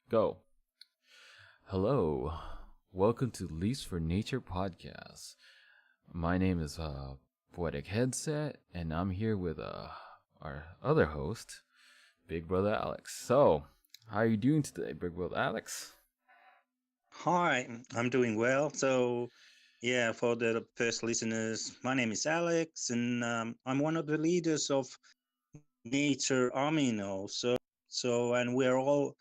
Go. Hello. Welcome to Leaves for Nature podcast. My name is Poetic Headset, and I'm here with our other host, Big Brother Alex. So, how are you doing today, Big Brother Alex? Hi, I'm doing well. Yeah, for the first listeners, my name is Alex, and I'm one of the leaders of Nature Amino. And we're all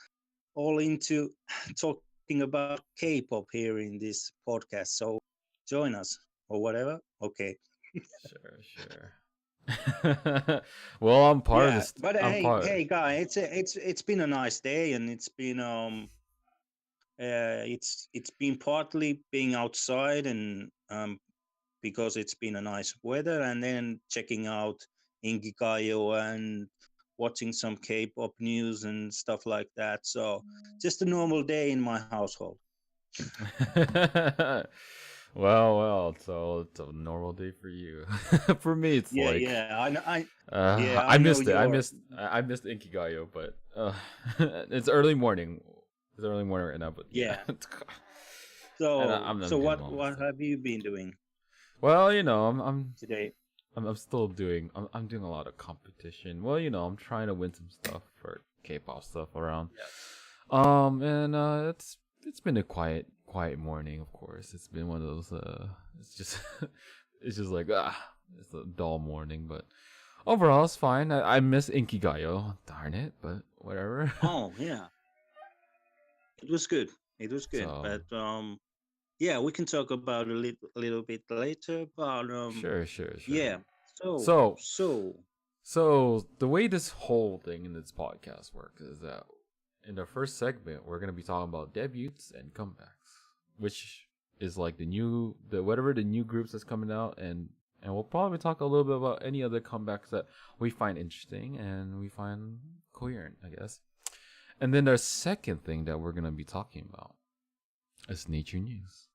into talking about K-pop here in this podcast. So, join us or whatever. Okay. Sure, sure. Well, I'm part of Yeah, this. but I'm part. hey, guy, it's been a nice day, and it's been partly being outside and because it's been a nice weather, and then checking out Inkigayo and watching some K-pop news and stuff like that. So just a normal day in my household. Well. So it's a normal day for you. For me, it's Yeah, like yeah, yeah, I I know missed it. you're. I missed Inkigayo, but it's early morning. It's early morning right now, but yeah. Yeah. And So I'm so doing what all my what stuff. have you been doing Well, today? I'm still doing I'm doing a lot of competition. Well, I'm trying to win some stuff for K-pop stuff around. Yeah. And it's been a quiet morning. Of course, it's been one of those. It's just it's just like it's a dull morning, but overall it's fine. I miss Inkigayo. Darn it, but whatever. Oh yeah, it was good. It was good, So but yeah, we can talk about a little bit later. But sure. yeah. So So so So the way this whole thing in this podcast works is that in the first segment we're gonna be talking about debuts and comebacks, which is like the whatever the new groups that's coming out, and we'll probably talk a little bit about any other comebacks that we find interesting and we find coherent, I guess. And then the second thing that we're gonna be talking about is nature news,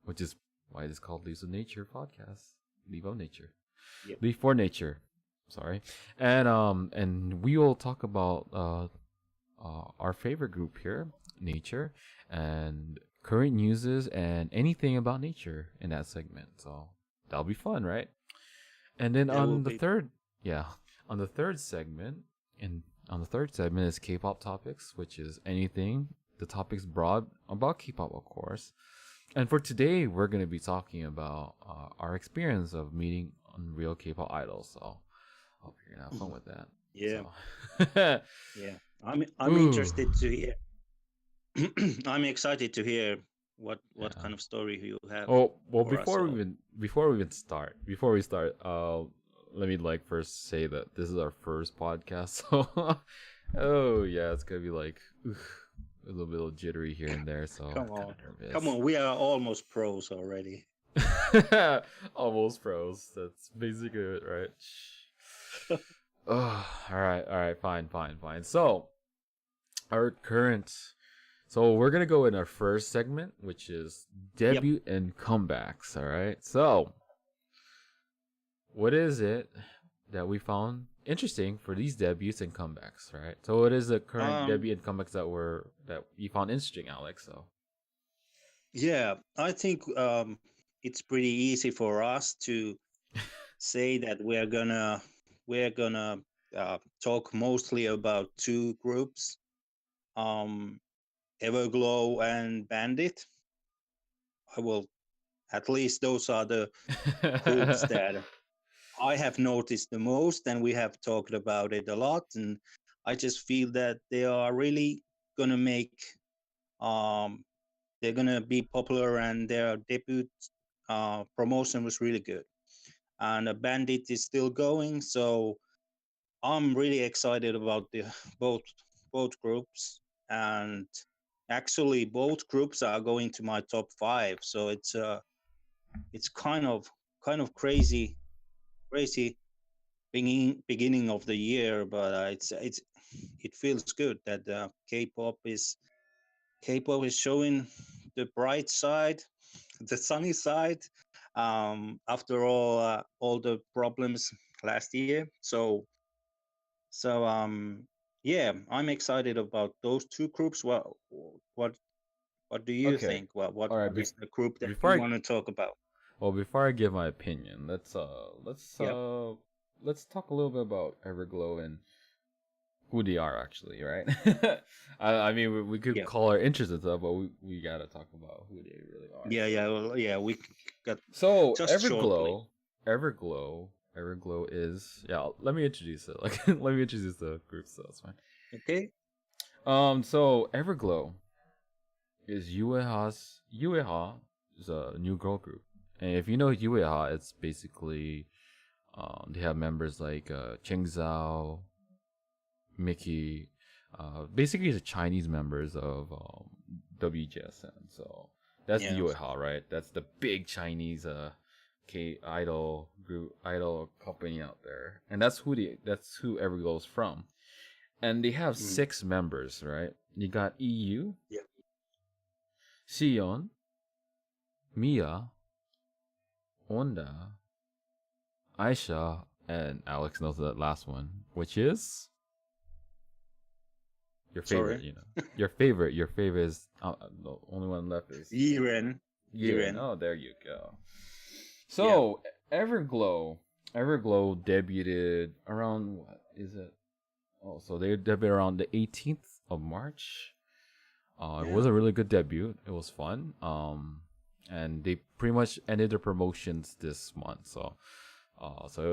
which is why it's called Leaves of Nature podcast. Leave of Nature. yep. Leaf for Nature. Sorry, and we will talk about our favorite group here, nature, and current newses and anything about nature in that segment. So that'll be fun, right? And then That will on the be. third, yeah, on the third segment, and on the third segment is K-pop topics, which is anything the topics broad about K-pop, of course. And for today, we're gonna be talking about our experience of meeting unreal K-pop idols. So hope you're gonna have fun with that. Yeah, So, yeah. I'm ooh, interested to hear. I'm excited to hear what yeah. kind of story you have Well, for us. So before we start, let me like first say that this is our first podcast. So, oh yeah, it's gonna be like a little bit of jittery here and there. So come kind on, of come nervous. on. We are almost pros already. Almost pros. That's basically it, right? Oh, all right, fine. So, our current. So, we're gonna go in our first segment, which is Yep. debut and comebacks. All right. So, what is it that we found interesting for these debuts and comebacks? Right. So, what is the current Um. debut and comebacks that you found interesting, Alex? So, Yeah. I think it's pretty easy for us to say that we're gonna talk mostly about two groups. Um. Everglow and Bandit. I will At least those are the groups that I have noticed the most, and we have talked about it a lot. And I just feel that they are really gonna make um, they're gonna be popular, and their debut promotion was really good. And Bandit is still going, so I'm really excited about the both both groups. And actually, both groups are going to my top five, so it's kind of crazy beginning of the year, but it feels good that K-pop is showing the bright side, the sunny side. After all the problems last year, so yeah, I'm excited about those two groups. What what do you Okay. think? What All right. what is the group that you Before I want to talk about? before I give my opinion, let's Yeah, let's talk a little bit about Everglow and who they are actually, right? I mean, we could yeah, call our interests and stuff, but we gotta talk about who they really are. yeah, yeah, So, well, yeah. We got so just shortly. Everglow is yeah. Let me introduce it. Like, let me introduce the group, so that's fine. Okay. So Everglow is Ueha is a new girl group, and if you know Ueha, it's basically they have members like Cheng Zhao, Mickey, basically the Chinese members of WGSN. So that's the Yes. Ueha, right? That's the big Chinese K idol group, idol company out there, and that's who Everglow's from. And they have Mm. 6 members, right? You got EU, Yeah. Sion, Mia, Onda, Aisha, and Alex knows that last one, which is your favorite. Sorry. Your favorite is the only one left is Yiren. Yiren. Yiren. Oh, there you go. Yeah. So Everglow debuted around what is it? Oh, so they debuted around the 18th of March. It Yeah. was a really good debut. It was fun. And they pretty much ended their promotions this month. So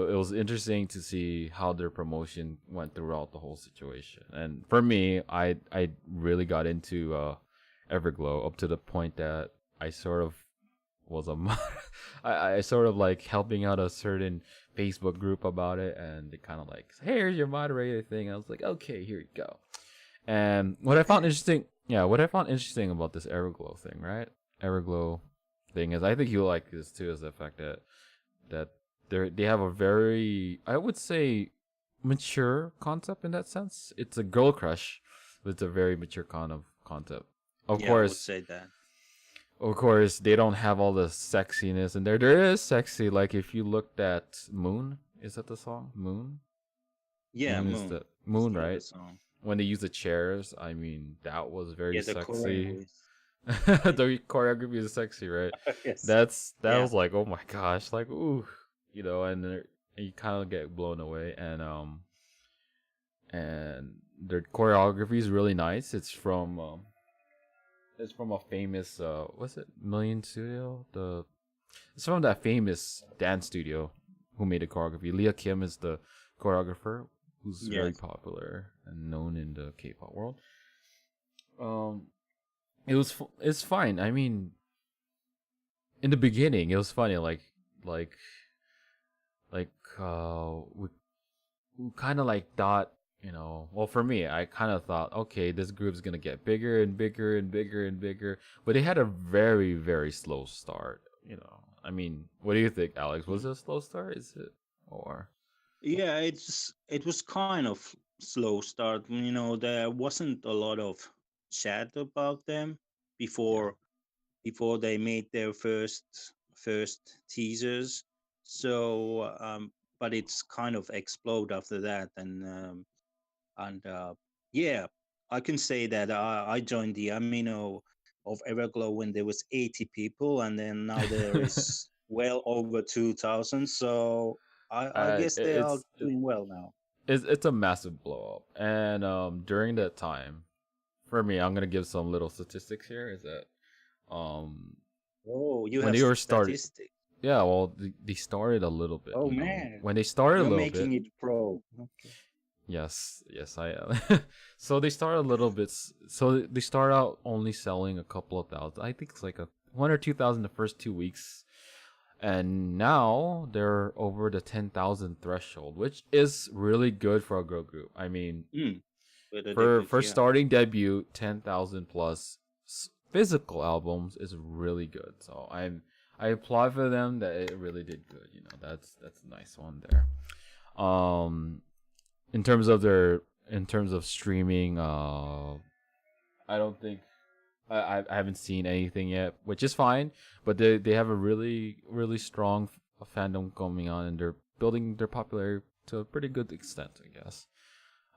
it was interesting to see how their promotion went throughout the whole situation. And for me, I really got into Everglow up to the point that I sort of was I sort of like helping out a certain Facebook group about it, and they kind of like, hey, here's your moderator thing. I was like, okay, here you go. And Okay. what I found interesting about this Everglow thing, right? Everglow thing is, I think you'll like this too, is the fact that they have a very, I would say, mature concept in that sense. It's a girl crush, but it's a very mature kind of concept. Of Yeah, I would course, say that. of course, they don't have all the sexiness in there. There is sexy, like if you looked at Moon, is that the song Moon? Yeah, Moon is Moon the is Moon, one of the right? songs. When they use the chairs, I mean, that was very Yeah, the sexy. choreo is. The choreography is sexy, right? Yes. That Yeah. was like, oh my gosh, like ooh, and you kind of get blown away, and their choreography is really nice. It's from a famous what's it, Million Studio? It's from that famous dance studio who made the choreography. Leah Kim is the choreographer, who's very Yes. popular and known in the K-pop world. Um, it's fine. I mean, in the beginning, it was funny. Like like we kind of like thought, well, for me, I kind of thought, okay, this group's gonna get bigger and bigger and bigger and bigger, but they had a very very slow start. I mean, what do you think, Alex? Was Mm. it a slow start? Is it or Yeah, it was kind of slow start. There wasn't a lot of chat about them yeah? before they made their first teasers. So, but it's kind of explode after that, and yeah, I can say that I joined the Amino of Everglow when there was 80 people, and then now there is well over 2,000. So I uh, guess it- they are it's it, doing well now. it's a massive blow up, and during that time, for me, I'm gonna give some little statistics here. Is that um Oh, you when have they were started, statistics. yeah, well, they started a little bit, Oh man, when they started a you're little making bit. it pro. Okay. Yes, I am. So they start a little bit. So they start out only selling a couple of thousand. I think it's like a 1 or 2,000 the first 2 weeks, and now they're over the 10,000 threshold, which is really good for a girl group. I mean, Mm, with a for debut, for yeah. starting debut, 10,000 plus physical albums is really good. So I applaud for them that it really did good. That's a nice one there. Um, in terms of streaming, I don't think I haven't seen anything yet, which is fine. But they have a really really strong fandom coming on, and they're building their popularity to a pretty good extent, I guess.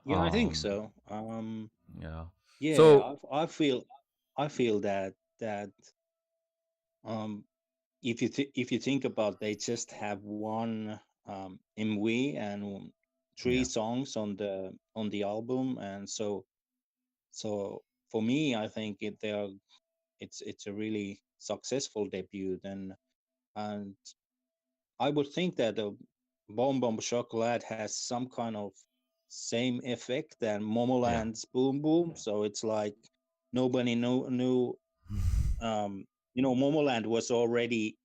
Yeah, I think Um, so. yeah. Yeah, So I feel that um, if you think about, they just have one MV and three yeah, songs on the album, and so for me, I think it's a really successful debut, and I would think that the Bomb Bomb Chocolate has some kind of same effect than yeah, Momoland's Boom Boom. So it's like nobody knew. Um, Momoland was already,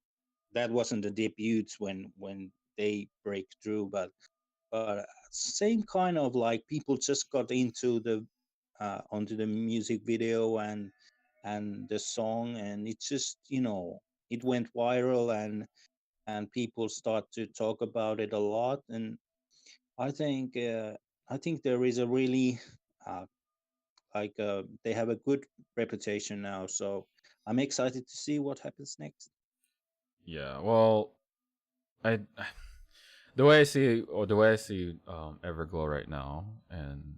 that wasn't the debut when they break through, but same kind of like people just got into the onto the music video and the song, and it just it went viral, and people start to talk about it a lot. And I think I think there is a really uh, they have a good reputation now. So I'm excited to see what happens next. yeah. Well, I the way I see or the way I see Everglow right now, and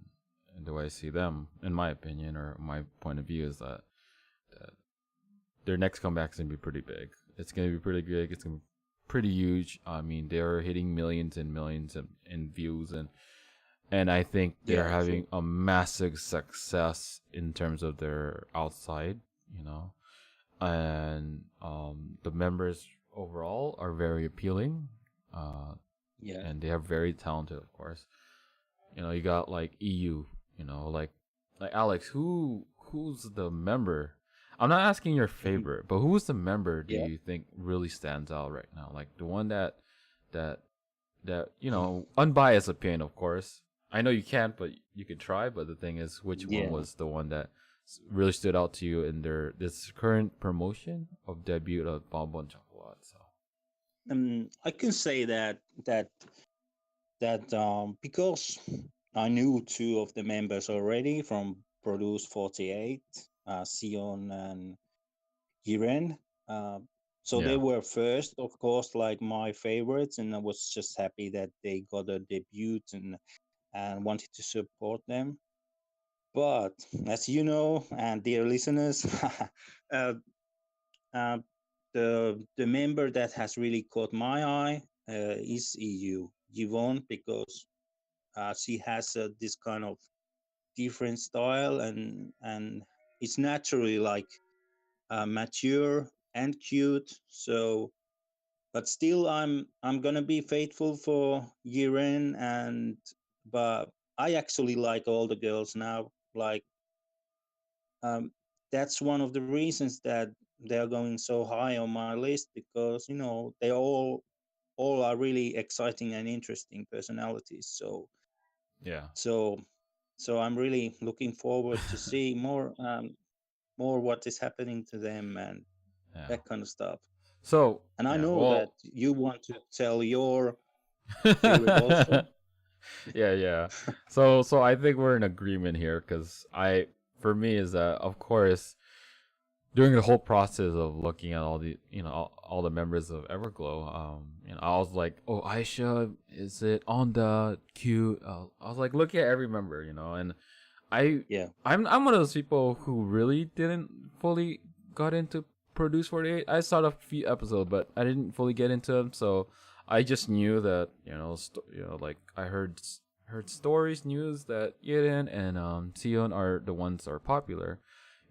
the way I see them, in my opinion or my point of view, is that their next comeback is gonna be pretty big. It's gonna be pretty big. It's gonna be pretty huge. I mean, they're hitting millions and millions in views, and I think they're Yeah, true. having a massive success in terms of their outside, you know, and the members overall are very appealing, uh, Yeah. and they are very talented, of course. You know, you got like EU, you know, like Alex, who's the member? I'm not asking your Mhm. favorite, but who's the member do Yeah. you think really stands out right now? Like the one that unbiased opinion, of course. I know you can't, but you could try. But the thing is, which one Yeah. was the one that really stood out to you in their this current promotion of debut of Bonbon Chocolate? So I can say that because I knew two of the members already from Produce 48, Sion and Yiren. Uh, so they yeah, were first, of course, like my favorites, and I was just happy that they got a debut and wanted to support them. But as you know, and dear listeners, uh, uh, the member that has really caught my eye is EU Yvonne, because she has this kind of different style, and it's naturally like mature and cute. So, but still, I'm gonna be faithful for Yiren, and but I actually like all the girls now. Like, um, that's one of the reasons that they are going so high on my list, because they all are really exciting and interesting personalities. yeah, So so I'm really looking forward to see more what is happening to them and yeah. that kind of stuff. So And I yeah, know that well, you want to tell your favorite yeah, also. yeah. So I think we're in agreement here because for me is that of course during the whole process of looking at all the all the members of Everglow, I was like, oh, Aisha, is it on the queue? I was like looking at every member, and I Yeah, I'm one of those people who really didn't fully got into Produce 48. I saw a few episodes, but I didn't fully get into them. So I just knew that like I heard stories, news that Yiden and Sion are the ones that are popular.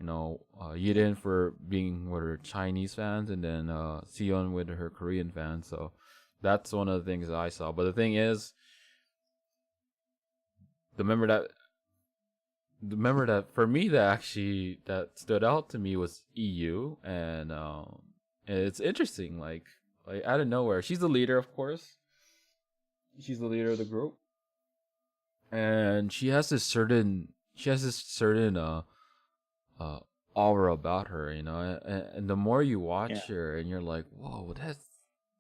yeah, Yiden for being with her Chinese fans, and then Sion with her Korean fans. So that's one of the things that I saw. But the thing is, the member that remember that for me that stood out to me was EU, and it's interesting, like out of nowhere she's the leader, of course. She's the leader of the group, and she has this certain uh aura about her, and the more you yeah, watch her and you're like, whoa, that's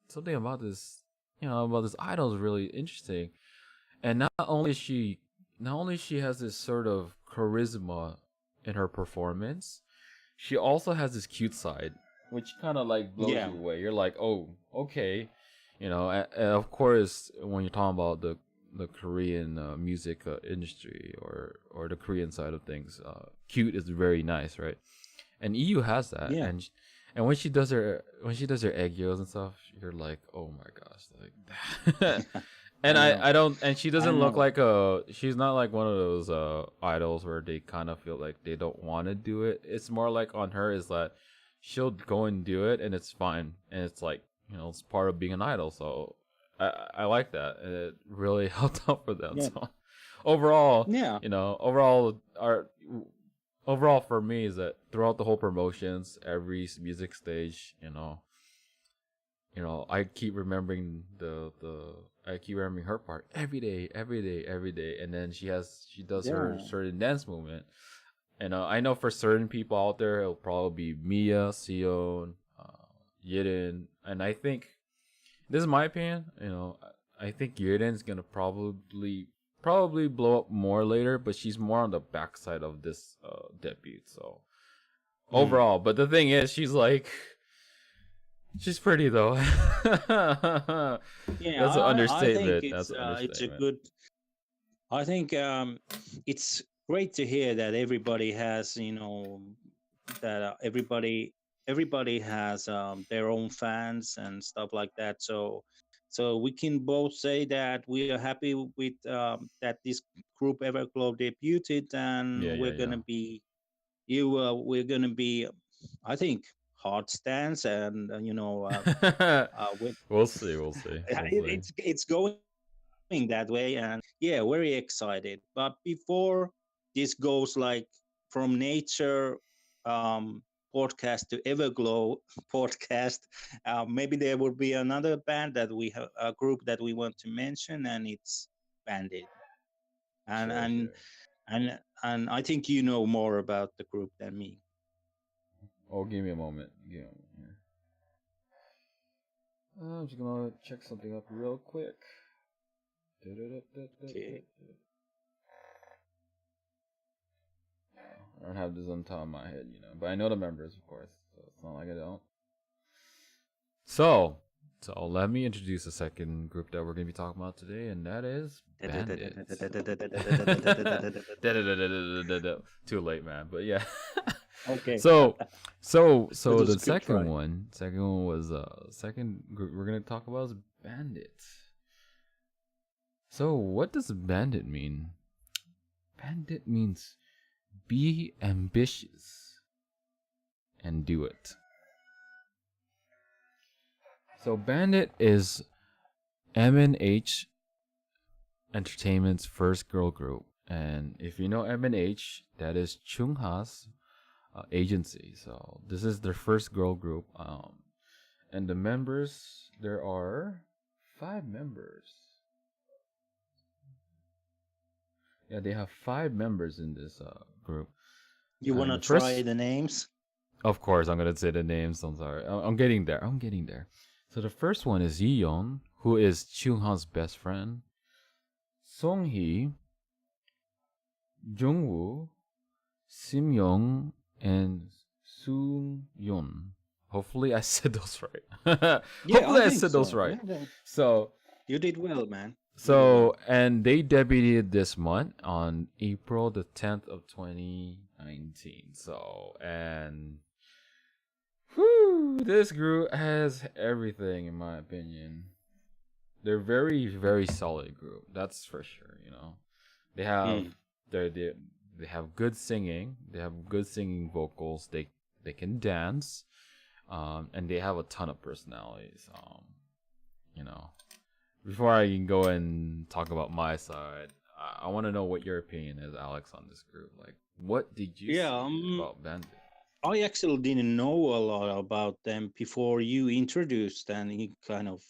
something about this idol is really interesting. And not only she has this sort of charisma in her performance, she also has this cute side, which kind of like blows yeah, you away. You're like, oh, okay, and of course when you're talking about the Korean music industry or the Korean side of things, cute is very nice, right? And EU has that, Yeah. and when she does her egg yolks and stuff, you're like, oh my gosh, like. I And know. I don't, and she I doesn't look know. like she's not like one of those idols where they kind of feel like they don't want to do it. It's more like on her is that she'll go and do it and it's fine, and it's like, it's part of being an idol. So I like that, and it really helped out for them. Yeah. So overall, Yeah. overall for me is that throughout the whole promotions, every music stage, I keep remembering I keep remembering her part every day, every day, every day, and then she does her Yeah. certain dance movement. And I know for certain people out there, it'll probably be Mia, Sion, Yidin, and I think this is my opinion. I think Yidin's gonna probably blow up more later, but she's more on the backside of this debut. So Mm. overall, but the thing is, she's pretty though. Yeah. That's an I think understatement. That's an it's a understatement. good. I think it's great to hear that everybody has, that everybody has their own fans and stuff like that. So we can both say that we are happy with that this group Everglow debuted, Yeah, and yeah, yeah. we're gonna be, I think, hard stands, and with We'll see. We'll see. We'll see. it's going that way, and yeah, very excited. But before this goes like from nature um podcast to Everglow podcast, maybe there will be another band that we have, a group that we want to mention, and it's Bandit. and Sure, and sure. and I think you know more about the group than me. Oh, give me a moment. Give me a moment here. I'm just gonna check something up real quick. Okay. I don't have this on top of my head, but I know the members, of course. So it's not like I don't. So, so let me introduce the second group that we're gonna be talking about today, and that is Bandits. Too late, man. But yeah. Okay. so, That so was the a good try. second one was second group we're gonna talk about is Bandits. So, what does bandit mean? Bandit means be ambitious and do it. So Bandit is M&H Entertainment's first girl group, and if you know M&H, that is Chungha's agency. So this is their first girl group, and the members, there are 5 members. Yeah, they have 5 members in this group, You want and to the try first, the names? of course, I'm gonna say the names. I'm sorry, I'm getting there. I'm getting there. So the first one is Yeon, who is Chungha's best friend. Songhee, Jungwoo, Simyoung, and Yoon. Hopefully, I said those right. Yeah, I Hopefully, I think said those so. right. Yeah, So, you did well, man. You did so, well. and they debuted this month on April the 10th of 2019. So, and whew, this group has everything, in my opinion. They're very, very solid group. That's for sure. They have Mm. they have good singing. They have good singing vocals. They can dance, and they have a ton of personalities. You know, before I can go and talk about my side, I want to know what your opinion is, Alex, on this group. Like, what did you Yeah, see about Bandit? I actually didn't know a lot about them before you introduced, and you kind of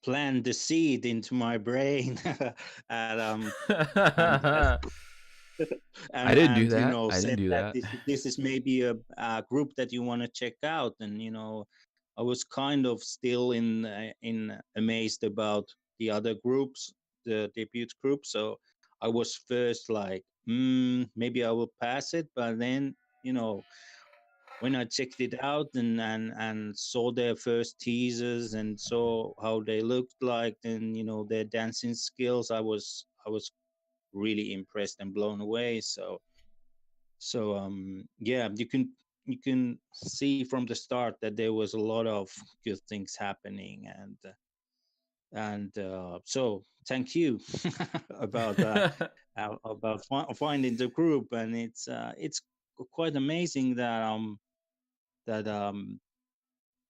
planted the seed into my brain, and and I didn't do and that. I didn't said do that that. this is maybe a group that you want to check out, and I was kind of still in amazed about the other groups, the debut group. So I was first like, maybe I will pass it, but then you know when I checked it out and saw their first teasers and saw how they looked like and their dancing skills, I was really impressed and blown away. So yeah, you can see from the start that there was a lot of good things happening, and so thank you about finding the group. And it's quite amazing that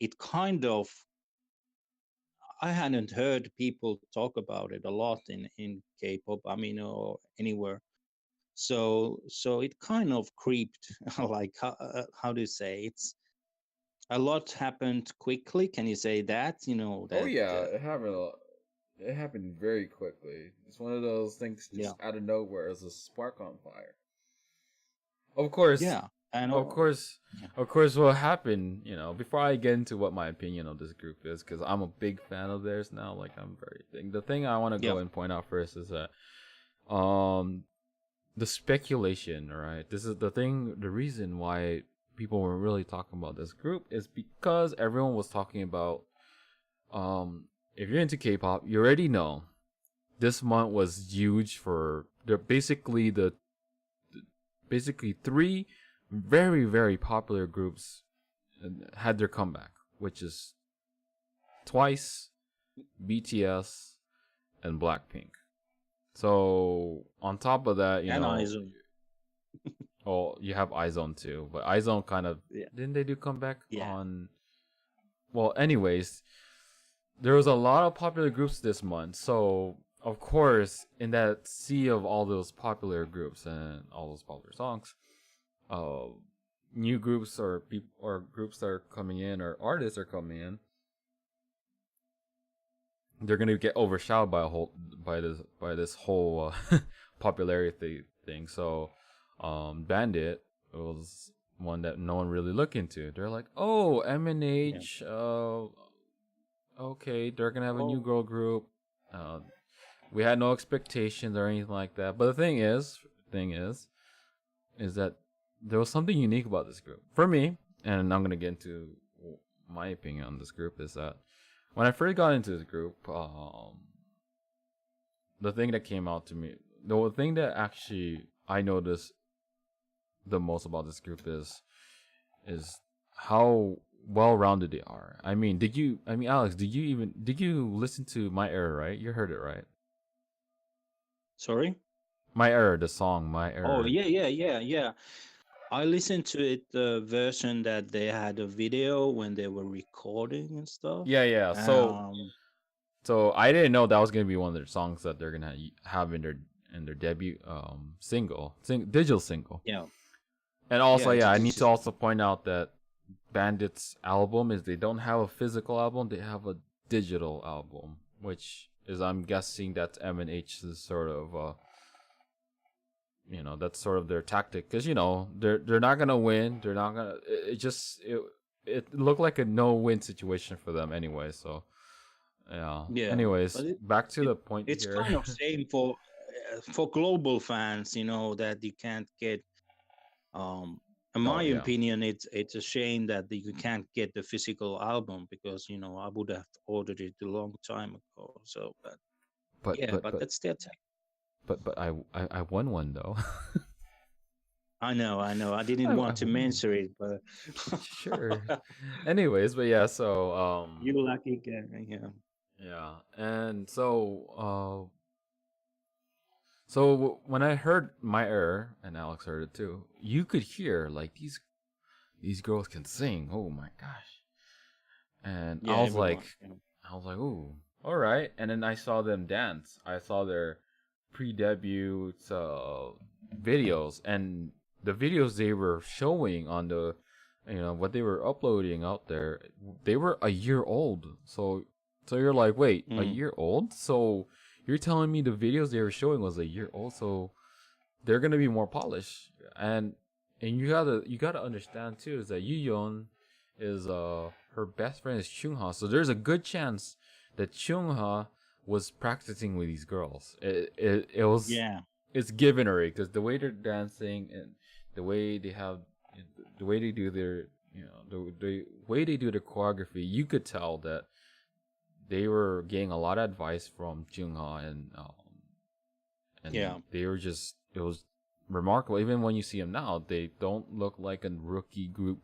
it kind of, I hadn't heard people talk about it a lot in K-pop, I mean, or anywhere. So it kind of creeped like how do you say, it's a lot happened quickly, can you say that, Oh that yeah, it happened. It happened very quickly. It's one of those things yeah, just out of nowhere as a spark on fire. Of course, yeah, and of course, yeah, of course. What happened? Before I get into what my opinion of this group is, because I'm a big fan of theirs now. Like I'm very thing. The thing I want to yeah, go and point out first is that, um, the speculation. Right. This is the thing. The reason why people were really talking about this group is because everyone was talking about, if you're into K-pop, you already know this month was huge for basically three very very popular groups had their comeback, which is Twice, BTS, and Blackpink. So on top of that, and Aizu. oh, you have IZONE too, but IZONE kind of Yeah, didn't they do comeback yeah, on? Well, anyways, there was a lot of popular groups this month, so of course, in that sea of all those popular groups and all those popular songs, uh, new groups or people or groups that are coming in or artists are coming in, they're gonna get overshadowed by this whole popularity thing. So, Bandit was one that no one really looked into. They're like, oh, yeah. MNH, okay, they're gonna have a new Oh, girl group. Uh, we had no expectations or anything like that. But the thing is that there was something unique about this group for me, and I'm gonna get into my opinion on this group. Is that when I first got into this group, the thing that came out to me, the thing that actually I noticed the most about this group is how well rounded they are. I mean, Alex, did you listen to My Error, right? You heard it, right? sorry. My Error, the song My Oh, Error. yeah, yeah, yeah, yeah. I listened to it, the version that they had a video when they were recording and stuff. Yeah, yeah. So Um, so I didn't know that was gonna be one of their songs that they're gonna have in their debut digital single. yeah, And also, yeah, yeah, I need to just also point out that Bandit's album is they don't have a physical album, they have a digital album, which is, I'm guessing, that's M&H's sort of that's sort of their tactic, because they're not gonna win. They're not gonna. It looked like a no-win situation for them anyway. So yeah. yeah. Anyways, But back to it the point it's here. kind of shame for global fans, that you can't get. Um, in Oh my yeah, opinion, it's a shame that you can't get the physical album because I would have ordered it a long time ago. So, but but yeah, but but but that's their tech. but I won one though. I know. I I didn't want to won. mention it, but Sure. Anyways, but yeah, so you lucky guy. Yeah. yeah, and so when I heard My Error, and Alex heard it too, you could hear like these girls can sing. Oh my gosh. And Yeah, everyone. Yeah. I was like, ooh, all right. And then I saw them dance. I saw their pre-debut videos, and the videos they were showing on what they were uploading out there, they were a year old. So you're like, wait, a Mm, year old? So you're telling me the videos they were showing was a year old? So they're gonna be more polished, and you gotta understand too is that Yuyeon is her best friend is Chungha, so there's a good chance that Chungha was practicing with these girls. yeah. It's given already because the way they're dancing and the way they have the way they do You know, the way they do the choreography, you could tell that they were getting a lot of advice from Jungha, and Yeah. they were just it was remarkable. Even when you see them now, they don't look like a rookie group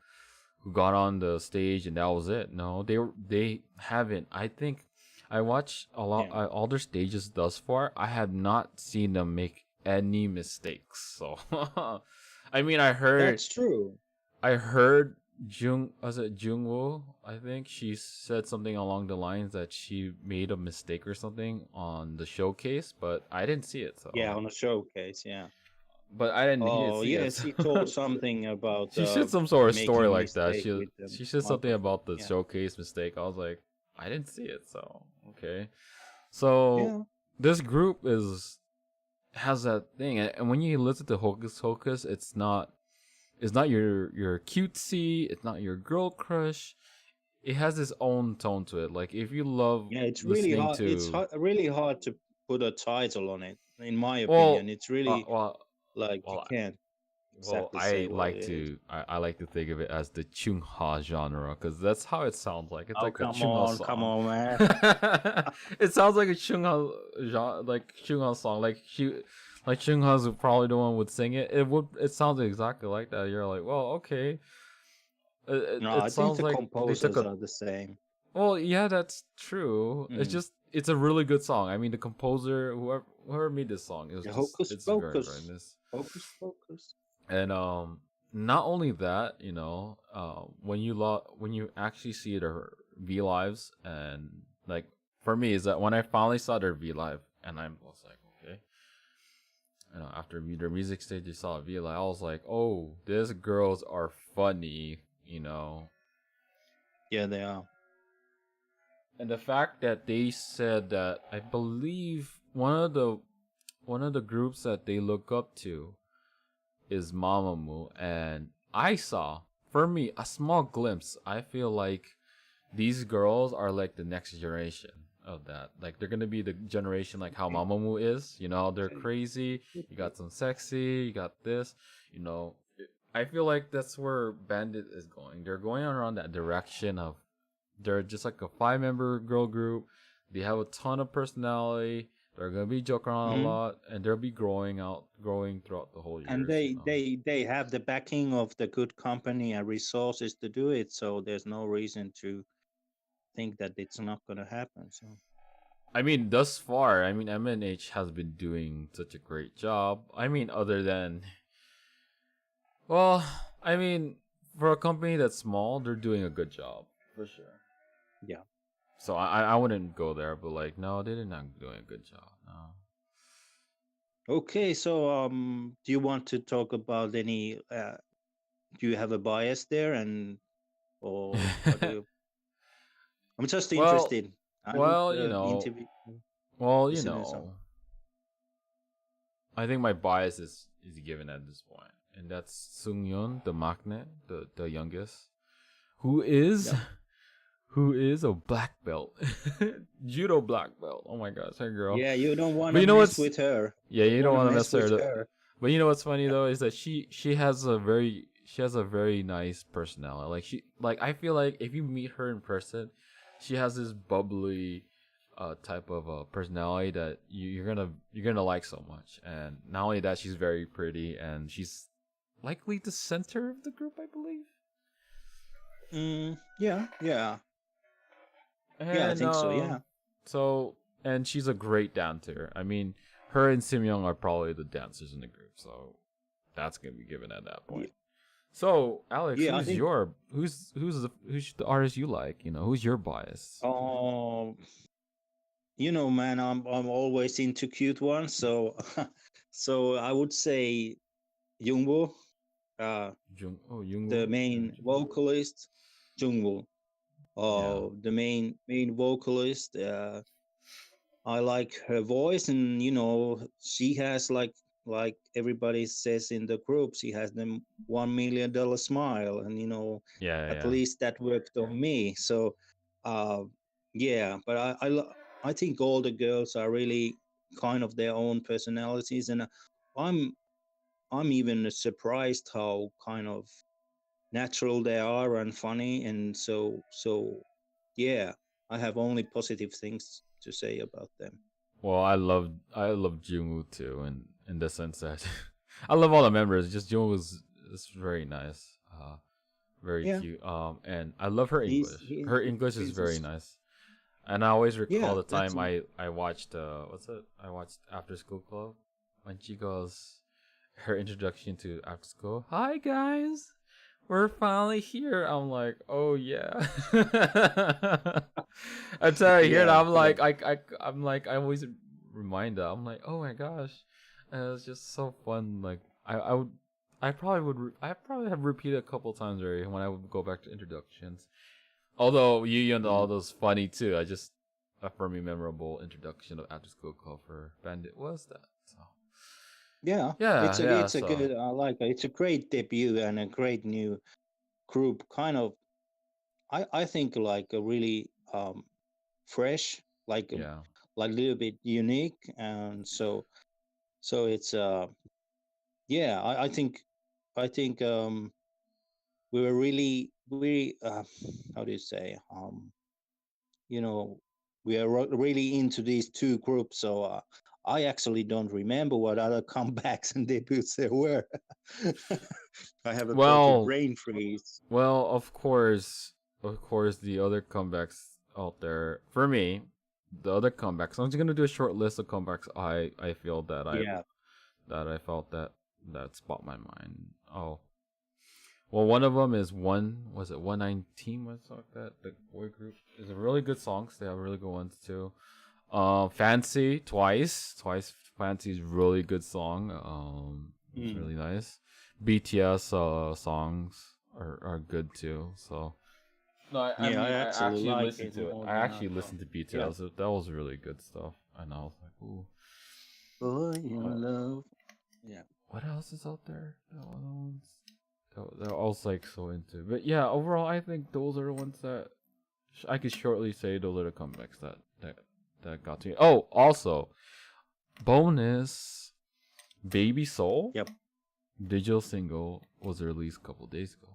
who got on the stage and that was it. No, they haven't. I think I watched a lot Yeah. all their stages thus far. I have not seen them make any mistakes. So, I mean, That's true. I heard was it Jungwoo? I think she said something along the lines that she made a mistake or something on the showcase, but I didn't see it. Yeah, So, on a showcase. Yeah. but I didn't hear Oh, see it. yes, So. he told something about She said some sort of story making like that. mistake with the She said something microphone. about the Yeah. showcase mistake. I was like, I didn't see it. So okay, so Yeah. this group is has that thing, and when you listen to Hocus Hocus, it's not your cutesy, it's not your girl crush. It has its own tone to it. Like if you love Yeah, it's really listening hard. It's to, really hard to put a title on it, in my opinion. well, It's really well, like you well, can't well, exactly say what it is. I like to think of it as the Chungha genre because that's how it sounds like. It's Oh, like a Chungha come song. on, man. It sounds like a Chungha genre, like Chungha song. Like Chungha's probably the one would sing it. It sounds exactly like that. You're like, well, okay. No, I It think sounds the like they took composers a. are the same. Well, yeah, that's true. Mm. It's a really good song. I mean, the composer, whoever made this song, Yeah, Hocus it's very very Pocus. nice. Hocus Pocus. And not only that, when you actually see their V lives, and like for me is that when I finally saw their V live, and I was like, okay, after their music stage, they saw a V live, I was like, oh, these girls are funny. Yeah, they are. And the fact that they said that, I believe one of the groups that they look up to is Mamamoo, and I saw, for me, a small glimpse. I feel like these girls are like the next generation of that. Like they're gonna be the generation like how Mamamoo is. They're crazy. You got some sexy. You got this. You know, I feel like that's where Bandit is going. They're going around that direction of they're just like a 5-member girl group. They have a ton of personality. They're gonna be joking around a Hmm. lot, and they'll be growing throughout the whole And years. they have the backing of the good company and resources to do it, so there's no reason to think that it's not going to happen. So I mean, thus far, I mean, MNH has been doing such a great job. I mean, other than, well, I mean, for a company that's small, they're doing a good job for sure. yeah. So I wouldn't go there, but like, no, they're not doing a good job. No. Okay, so do you want to talk about any? Do you have a bias there, and or what do you? I'm just well, interested. I would well, interview well, listeners on. I think my bias is given at this point, and that's Sung the Maknae, the youngest, who is Yep. who is a black belt, judo black belt. Oh my gosh, that girl. Yeah, you don't want But to you know mess what's with her. yeah, You you don't want to want to mess mess her. with her. But you know what's funny though is that she has a very nice personality. Like I feel like if you meet her in person, she has this bubbly type of personality that you're gonna like so much. And not only that, she's very pretty, and she's likely the center of the group, I believe. Yeah, yeah, yeah. I And think so. Yeah. so and she's a great dancer. I mean, her and Simyoung are probably the dancers in the group, so that's gonna be given at that Yeah, point. So, Alex, yeah, I think. who's the artist you like? Who's your bias? Oh, man, I'm always into cute ones, so so I would say Jungwoo, uh, the Jungwoo. main vocalist, Jungwoo. Yeah, The main vocalist. I like her voice, and she has like everybody says in the group, she has the $1 million smile, and yeah, at yeah. least that worked on me. So, uh, yeah, but I think all the girls are really kind of their own personalities, and I'm I'm even surprised how kind of natural they are and funny, and yeah, I have only positive things to say about them. Well, I love Jungwoo too, in the sense that I love all the members. Just Jungwoo is very nice, very Yeah, cute. And I love her he's English. Her English is very he's nice, and I always recall yeah, the that's time I watched what's it? I watched After School Club when she goes her introduction to After School. Hi guys, we're finally here. I'm like, oh yeah. Until I hear it, yeah, I'm yeah. like, I'm like, I always remind her. I'm like, oh my gosh, and it's just so fun. Like, I would, I probably would, I probably have repeated a couple times already when I would go back to introductions. Although Yu and all Mhm. those funny too. I just a for me memorable introduction of After School Club for Bandit was that. So Yeah, yeah, yeah. it's a So good. I like it. It's a great debut and a great new group. Kind of, I think like a really fresh, yeah. like a little bit unique, and so it's yeah. I think we were really how do you say you know we are really into these two groups. So I actually don't remember what other comebacks and debuts there were. I have a total Well, brain freeze. well, of course, the other comebacks out there for me, the other comebacks. I'm just gonna do a short list of comebacks. I feel that Yeah. I felt that spot my mind. Oh, well, one of them is was it 119? What's like that? The boy group is a really good songs. They have really good ones too. Fancy twice. Fancy is really good song. It's Mm. really nice. BTS songs are good too. So no, I Yeah, I mean I actually actually like listened it to it. more I than I actually thought. listened to Yeah. BTS. That was really good stuff. And I was like, ooh, Boy uh, in love. Yeah. what else is out there? The other ones that I was like so into. But yeah, overall, I think those are the ones that I could shortly say those are the comebacks that got to me. Oh, also bonus, Baby Soul Yep. digital single was released a couple days ago.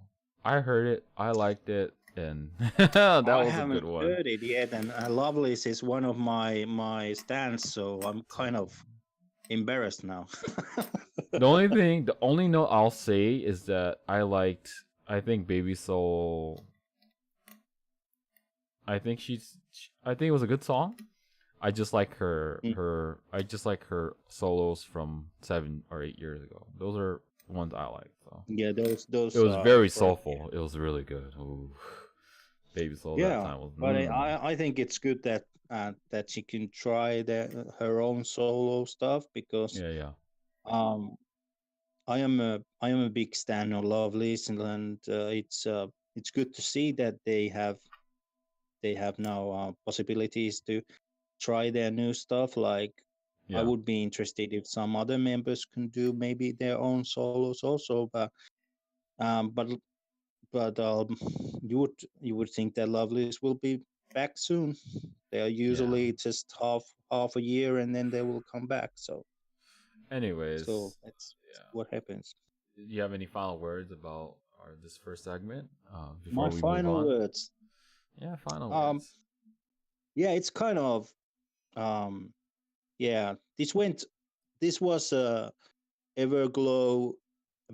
I heard it, I liked it, and that I was a good haven't one. heard it yet, and Lovelace is one of my stands, so I'm kind of embarrassed now. The only note I'll say is that I think Baby Soul. I think it was a good song. I just like Mm. I just like her solos from 7 or 8 years ago. Those are ones I like. So Yeah, it those was very great. soulful. It was really good. Ooh. Baby Soul that Yeah, time was but I think it's good that she can try her own solo stuff because Yeah, yeah. um I am a big stan of Lovelace, and it's good to see that they have now possibilities to try their new stuff. Like I Yeah. would be interested if some other members can do maybe their own solos also, um, but but you would think that Lovelace will be back soon. They are Yeah. usually just half a year and then they will come back. So Anyways, that's yeah. what happens. Do you have any final words about this first segment before My we move final on? words. Yeah, final Um, words. yeah, it's kind of um, yeah. This was a Everglow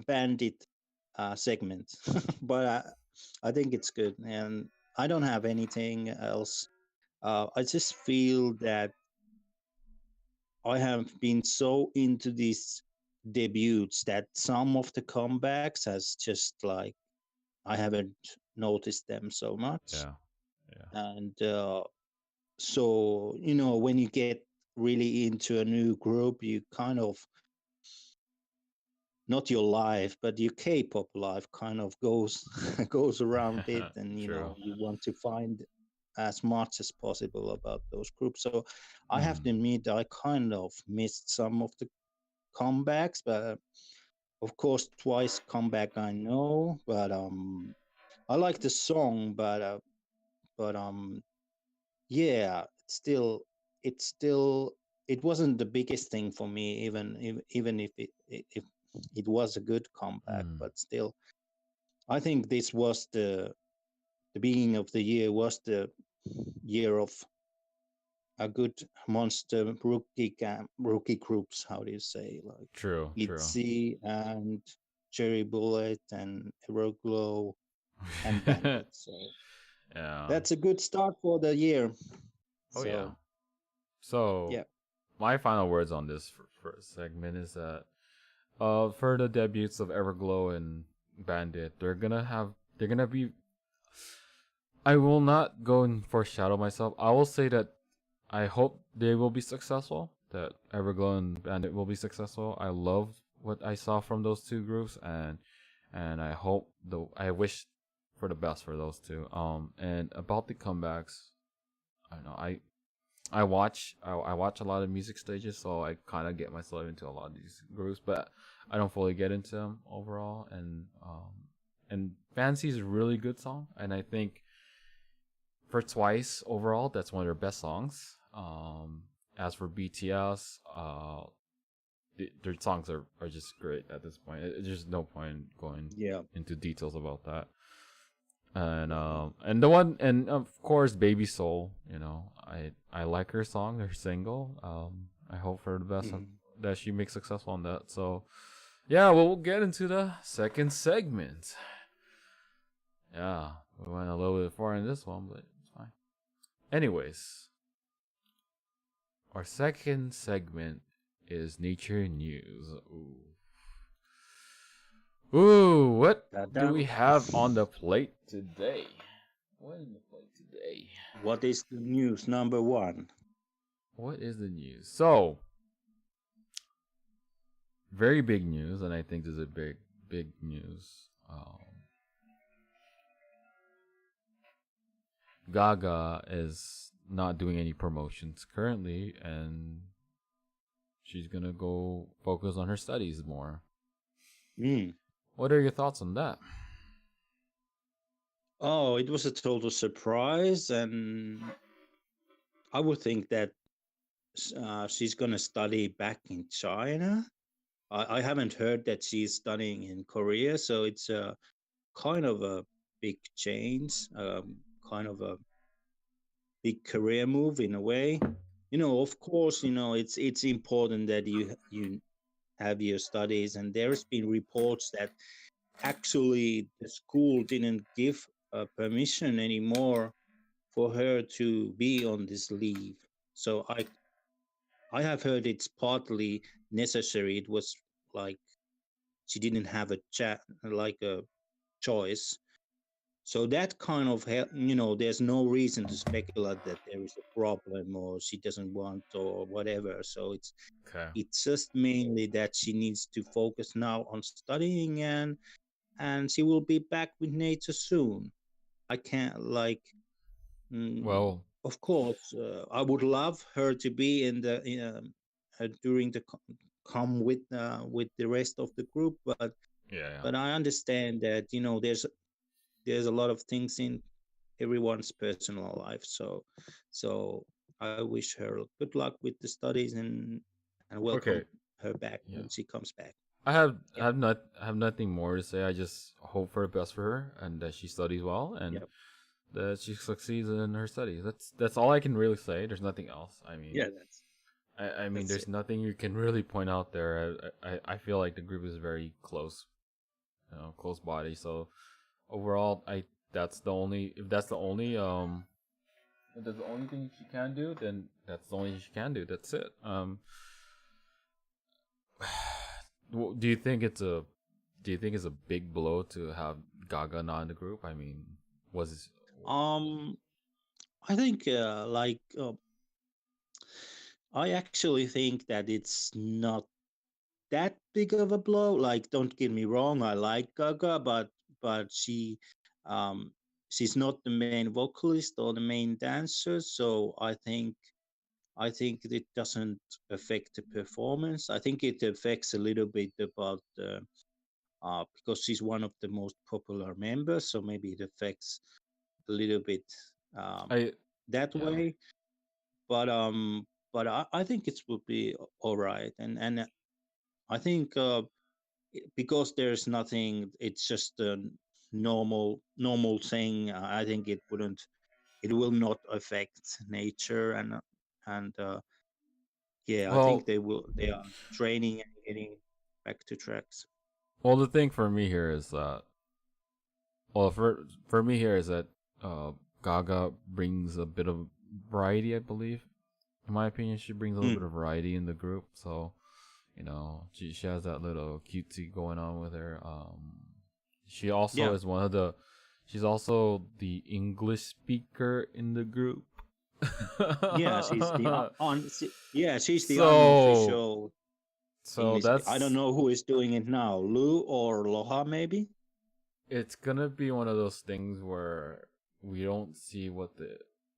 Bandit segment, but I think it's good, and I don't have anything else. I just feel that I have been so into these debuts that some of the comebacks has just like I haven't noticed them so much, Yeah. Yeah. and so when you get really into a new group, you kind of not your life, but your K-pop life kind of goes goes around it, and True. you want to find as much as possible about those groups. So I have to Mm. admit I kind of missed some of the comebacks, but of course Twice comeback I know, but I like the song, but yeah, it's still it wasn't the biggest thing for me, even if it was a good comeback, Mm. but still I think this was the beginning of the year was the year of a good monster rookie groups. How do you say, like True, true. ITZY and Cherry Bullet and Everglow and Bandit. So Yeah. that's a good start for the year. Oh yeah. So So yeah. my final words on this first segment is that for the debuts of Everglow and Bandit, they're gonna be. I will not go and foreshadow myself. I will say that I hope they will be successful. That Everglow and Bandit will be successful. I love what I saw from those two groups, and I wish for the best for those two. And about the comebacks, I don't know. I watch a lot of music stages, so I kind of get myself into a lot of these groups, but I don't fully get into them overall. And Fancy is a really good song, and I think for Twice overall, that's one of their best songs. As for BTS, their songs are just great at this point. There's no point going Yeah. into details about that. And Yeah. and the one, and of course Baby Soul, I like her song, her single. I hope for the best Mhm. that she makes successful on that. So yeah, we'll get into the second segment. Yeah, we went a little bit far in this one, but it's fine. Anyways, our second segment is nature news. Ooh, what do Ta-da. we have on the plate today? What is on the plate today? What is the news number one? What is the news? So, very big news, and I think this is a big news. Gaga is not doing any promotions currently, and she's gonna go focus on her studies more. Mm. What are your thoughts on that? Oh, it was a total surprise, and I would think that she's gonna study back in China. I haven't heard that she's studying in Korea, so it's a kind of a big change, kind of a big career move in a way. Of course, it's important that you have your studies, and there's been reports that actually the school didn't give permission anymore for her to be on this leave. So I have heard it's partly necessary. It was like she didn't have a chat like a choice. So that kind of there's no reason to speculate that there is a problem or she doesn't want or whatever. So Okay. it's just mainly that she needs to focus now on studying, and she will be back with nature soon. I can't like Well, of course, I would love her to be in the during the come with the rest of the group, but yeah. I understand that there's a lot of things in everyone's personal life. So I wish her good luck with the studies, and welcome Okay. her back Yeah. when she comes back. I have Yeah, I have nothing more to say. I just hope for the best for her and that she studies well and yeah, that she succeeds in her studies. That's all I can really say. There's nothing else. yeah. I mean, That's there's it. nothing you can really point out there. I feel like the group is very close, close body. So overall, I that's the only if that's the only if that's the only thing she can do, then that's the only thing she can do. That's it. Do you think it's a big blow to have Gaga not in the group? I mean, was it, Um, I think I actually think that it's not that big of a blow. Like, don't get me wrong, I like Gaga, but um, she's not the main vocalist or the main dancer. So I think it doesn't affect the performance. I think it affects a little bit about because she's one of the most popular members. So maybe it affects a little bit um, I that yeah. way. But I think it will be all right. And I think because there's nothing, it's just normal thing. I think it will not affect nature, and yeah, I think Well, they are training and getting back to tracks. the thing for me here is that, for me here is that, uh, Gaga brings a bit of variety, I believe. In my opinion, she brings a little bit Mm, of variety in the group. So, she has that little cutesy going on with her. She also yeah, is one of the. She's also the English speaker in the group. yeah, she's the yeah, she's the so unofficial so English. I don't that's know who is doing it now, Lou or Loha, maybe. it's gonna be one of those things where we don't see what the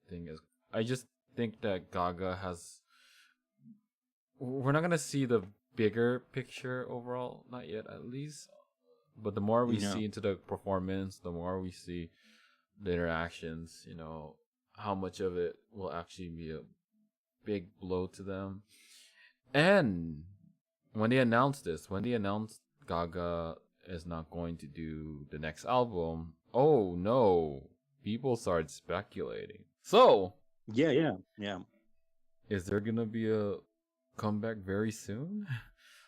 thing is. I just think that Gaga has. We're not gonna see the bigger picture overall, not yet, at least. But the more we No, see into the performance, the more we see the interactions, how much of it will actually be a big blow to them. And when they announced Gaga is not going to do the next album, oh no, people started speculating. So, yeah, yeah, yeah. is there gonna be a comeback very soon?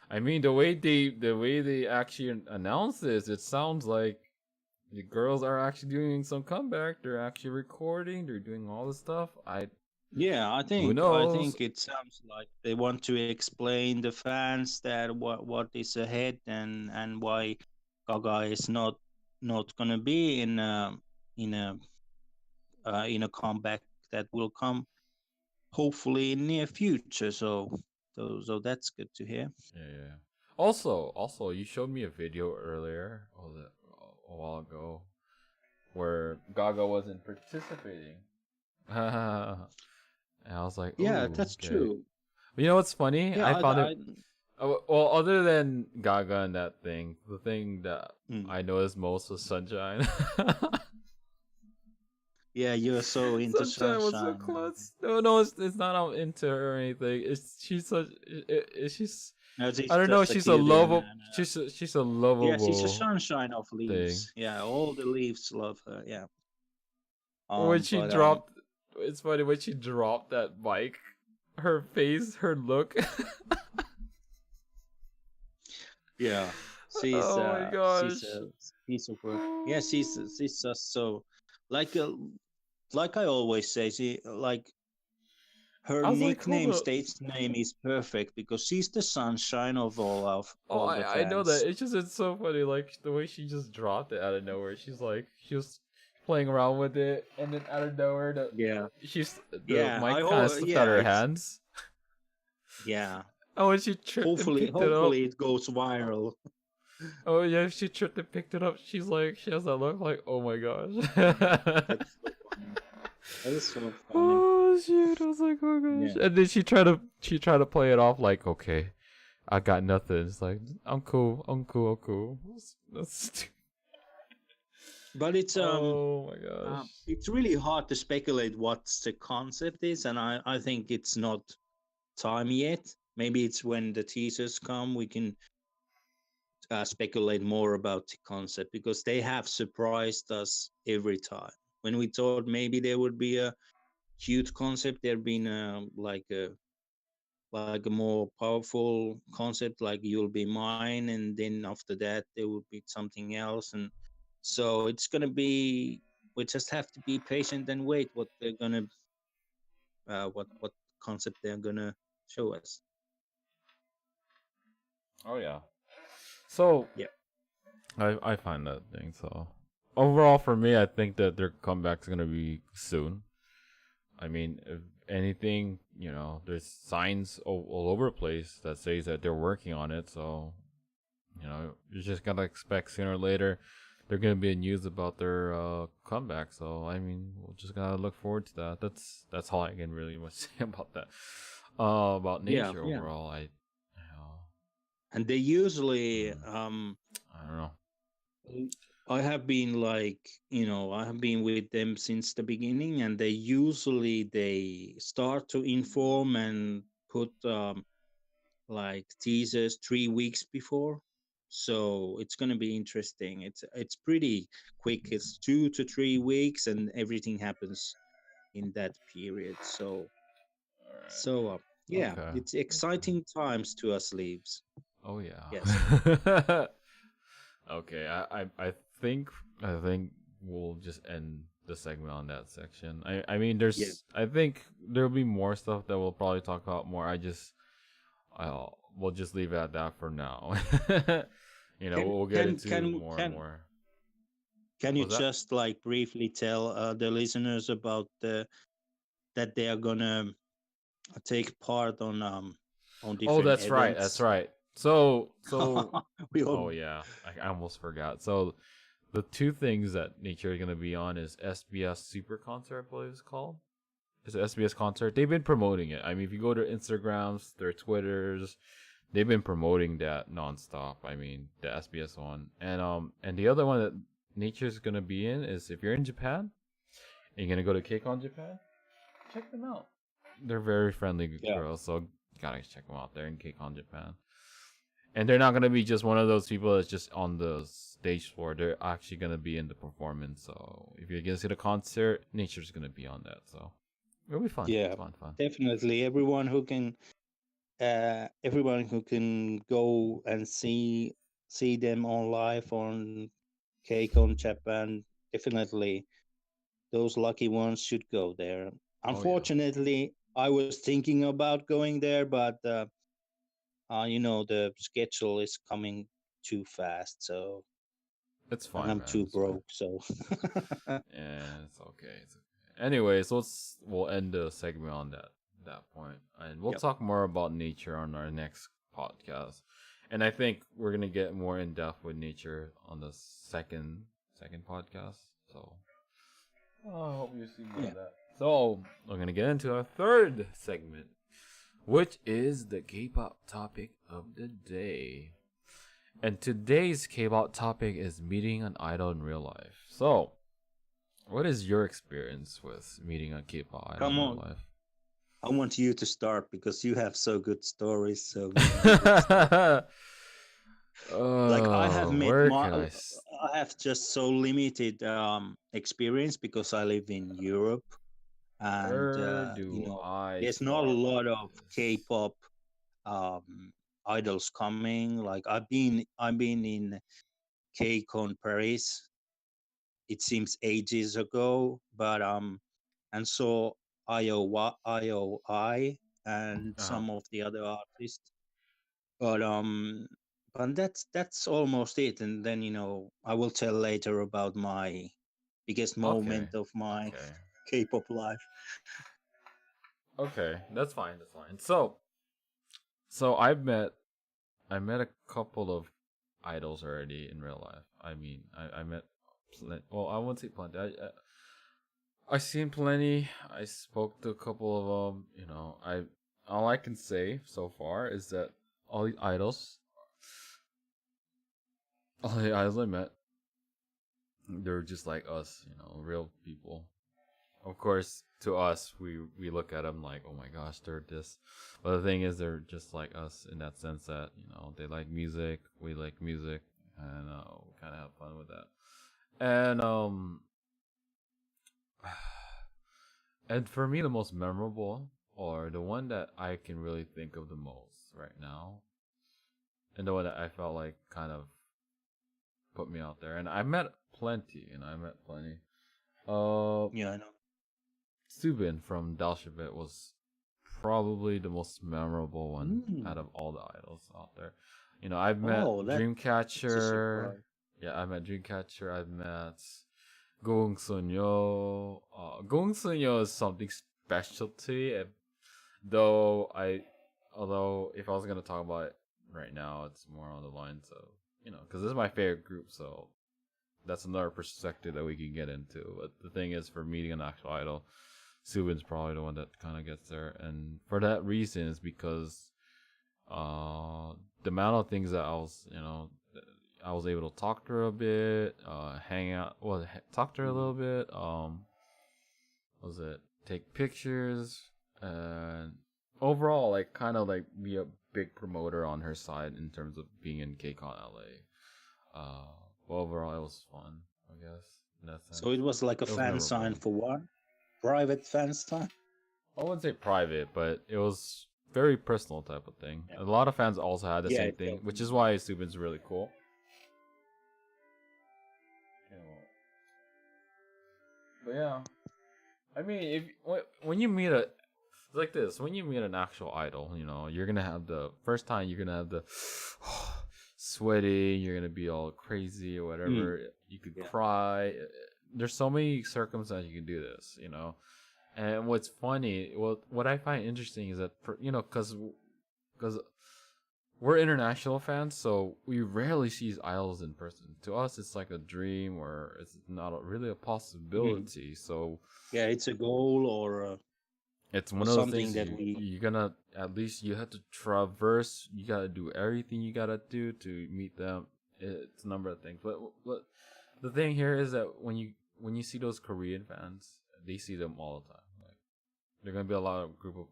I mean, the way they actually announced this, it sounds like the girls are actually doing some comeback. They're actually recording. They're doing all this stuff. Yeah, Who I knows? think it sounds like they want to explain the fans that what is ahead, and why Gaga is not gonna be in a in a comeback that will come hopefully in near future. So that's good to hear. Yeah. Also, you showed me a video earlier, a while ago, where Gaga wasn't participating. And I was like, Yeah, ooh, that's okay. true. But you know what's funny? Yeah, I found it. I Well, other than Gaga and that thing, the thing that mm. I noticed most was Sunshine. Yeah, you're so into Sunshine was so sunshine. close. No, it's not I'm into her or anything. It's she's such. She's. No, I she's don't know. just a She's a cutie, lovable. and She's a yeah, she's a lovable sunshine of thing. leaves. Yeah, all the leaves love her. Yeah. When she But dropped, it's funny when she dropped that mic. Her face, her look. yeah, Oh my she's gosh. a piece of work. Yeah, she's just so like uh, like I always say, she like her I was like, hold nickname, up. stage name is perfect because she's the sunshine of Oh, all the I know that. fans. It's so funny, like the way she just dropped it out of nowhere. She was playing around with it, and then out of nowhere, Yeah, the yeah. mic kind of slipped out of her It's hands. yeah. Oh, and she tripped and picked it up. Hopefully it goes viral. Oh yeah, she tripped and picked it up. She has that look like, oh my gosh. That's so funny. That is so funny. Oh shoot! I was like, oh gosh. Yeah. And then she tried to play it off like, okay, I got nothing. It's like, I'm cool, I'm cool. That's But oh my gosh. it's really hard to speculate what the concept is, and I think it's not time yet. Maybe it's when the teasers come we can speculate more about the concept, because they have surprised us every time. When we thought maybe there would be a huge concept, there been like a more powerful concept like "You'll Be Mine," and then after that there would be something else, and so it's gonna be. We just have to be patient and wait what they're gonna what concept they're gonna show us. Oh yeah. So Yeah, I find that thing so. Overall, for me, I think that their comeback's gonna be soon. I mean, if anything, there's signs all over the place that says that they're working on it. So, you just gotta expect sooner or later they're gonna be news about their comeback. So, I mean, we'll just gotta look forward to that. That's all I can really much say about that. About yeah, nature yeah. overall, uh, And they usually mm, I don't know. I have been I have been with them since the beginning, and they start to inform and put like teasers 3 weeks before. So it's gonna be interesting. It's pretty quick. It's 2 to 3 weeks, and everything happens in that period. So yeah, Okay. it's exciting times to us leaves. Oh Yes. yeah. Okay. I think we'll just end the segment on that section. I mean Yeah. I think there'll be more stuff that we'll probably talk about more. We'll just leave it at that for now. Can We'll get can into can more and can more. can you Was that? just like briefly tell the listeners about that they are gonna take part on Oh, different that's right. That's events? right. So We all oh yeah, I almost forgot. So the two things that Nature is gonna be on is SBS Super Concert, I believe it's called. It's an SBS concert. They've been promoting it. I mean, if you go to Instagrams, their Twitters, they've been promoting that nonstop. I mean, the SBS one, and the other one that Nature's gonna be in is if you're in Japan and you're gonna go to KCON Japan, check them out. They're very friendly yeah. girls, so gotta check them out. They're in KCON Japan, and they're not gonna be just one of those people that's just on the stage floor. They're actually gonna be in the performance. So if you're gonna see the concert, Nature's gonna be on that. So it'll be fun. Yeah, Fun, fun. definitely. Everyone who can go and see them on live on KCON Japan, definitely those lucky ones should go there. Oh yeah, Unfortunately, I was thinking about going there, but the schedule is coming too fast, so it's and fine, I'm man. too It's fine. broke, so Yeah, it's okay. It's okay. Anyways, we'll end the segment on that point, and we'll yep. talk more about nature on our next podcast. And I think we're gonna get more in depth with nature on the second podcast. So I hope you see more Yeah. of that. So we're gonna get into our third segment, which is the K-pop topic of the day. And today's K-pop topic is meeting an idol in real life. So, what is your experience with meeting a K-pop idol Come in real on. life? I want you to start because you have so good stories. So maybe you could start. Like Where can I have just so limited experience because I live in Europe, and where do I there's not a start with lot of this? K-pop um, idols coming. Like I've been in KCON Paris. It seems ages ago, but and saw IOI and Uh huh. some of the other artists. But that's almost it. And then I will tell later about my biggest Okay. moment of my Okay. K-pop life. Okay. That's fine. That's fine. So I met a couple of idols already in real life. I mean, I met well, I won't say plenty. I seen plenty. I spoke to a couple of them. I all I can say so far is that all the idols, all the idols I met, they're just like us. Real people. Of course, to us, we look at them like, oh my gosh, they're this. But the thing is, they're just like us in that sense that they like music, we like music, and we kind of have fun with that. And and for me, the most memorable, or the one that I can really think of the most right now, and the one that I felt like kind of put me out there, and I met plenty, I met plenty. Uh, Yeah, I know. Subin from Dalshabet was probably the most memorable one out Mm. of all the idols out there. I've met Oh, that's a Dreamcatcher. surprise. Yeah, I met Dreamcatcher. I've met Gong Sunyo. Gong Sunyo is something special to me, though although if I was gonna talk about it right now, it's more on the lines of because this is my favorite group, so that's another perspective that we can get into. But the thing is, for meeting an actual idol, Subin's probably the one that kind of gets there, and for that reason, is because the amount of things that I was able to talk to her a bit, hang out, well, talk to her a Mm. little bit. What was it take pictures, and overall, like, kind of like be a big promoter on her side in terms of being in KCON LA. But overall, it was fun, I guess, in that So sense. it was like a It was fan sign memorable. for what? Private fan sign? I wouldn't say private, but it was very personal type of thing. Yeah. A lot of fans also had the Yeah, same it thing, felt. which is why Subin's really cool. But yeah, I mean, if when you meet a it's like this, when you meet an actual idol, you know, you're gonna have the first time you're gonna have the sweaty, you're gonna be all crazy or whatever. You could Yeah. cry. There's so many circumstances you can do this, you know. And what's funny, what I find interesting is that you know, because we're international fans, so we rarely see these idols in person. To us, it's like a dream, or it's not really a possibility. So Yeah, it's a goal or it's one of those something things that we. you're gonna at least you have to traverse. You gotta do everything you gotta do to meet them. It's a number of things, but the thing here is that when you see those Korean fans, they see them all the time. Like there are gonna be a lot of group of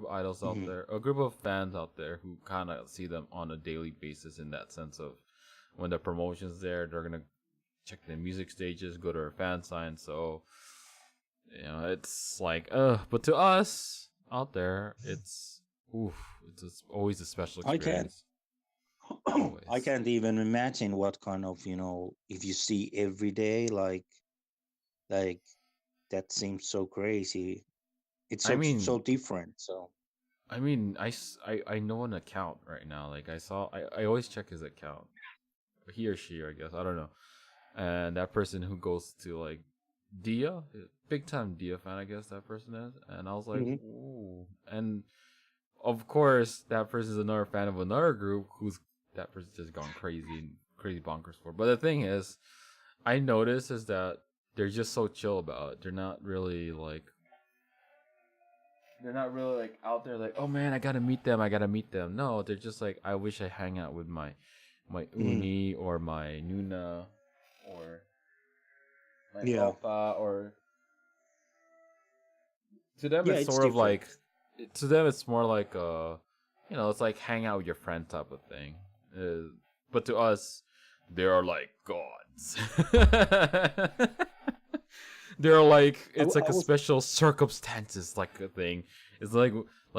idols out there, a group of fans out there who kind of see them on a daily basis in that sense of when the promotion's there, they're gonna check the music stages, go to our fan sign. So you know, it's like, but to us out there, it's it's always a special I can't. experience. Always. I can't even imagine what kind of if you see every day like that seems so crazy. It's I so mean, different. So I know an account right now. Like I always check his account, he or she, I guess, I don't know. And that person who goes to like Dia, big time Dia fan, I guess that person is. And I was like, Mhm. ooh. And of course, that person is another fan of another group who's that person's just gone crazy bonkers for. But the thing is, I noticed is that they're just so chill about it. They're not really like out there like, oh man, I gotta meet them. No, they're just like, I wish I hang out with my Mm. uni or my Nuna or my Yeah, Opa or to them yeah, it's it's sort of different. like to them it's more like it's like hang out with your friend type of thing. But to us, they are like gods. They're like I, it's w- like I a was special circumstances like a thing. It's like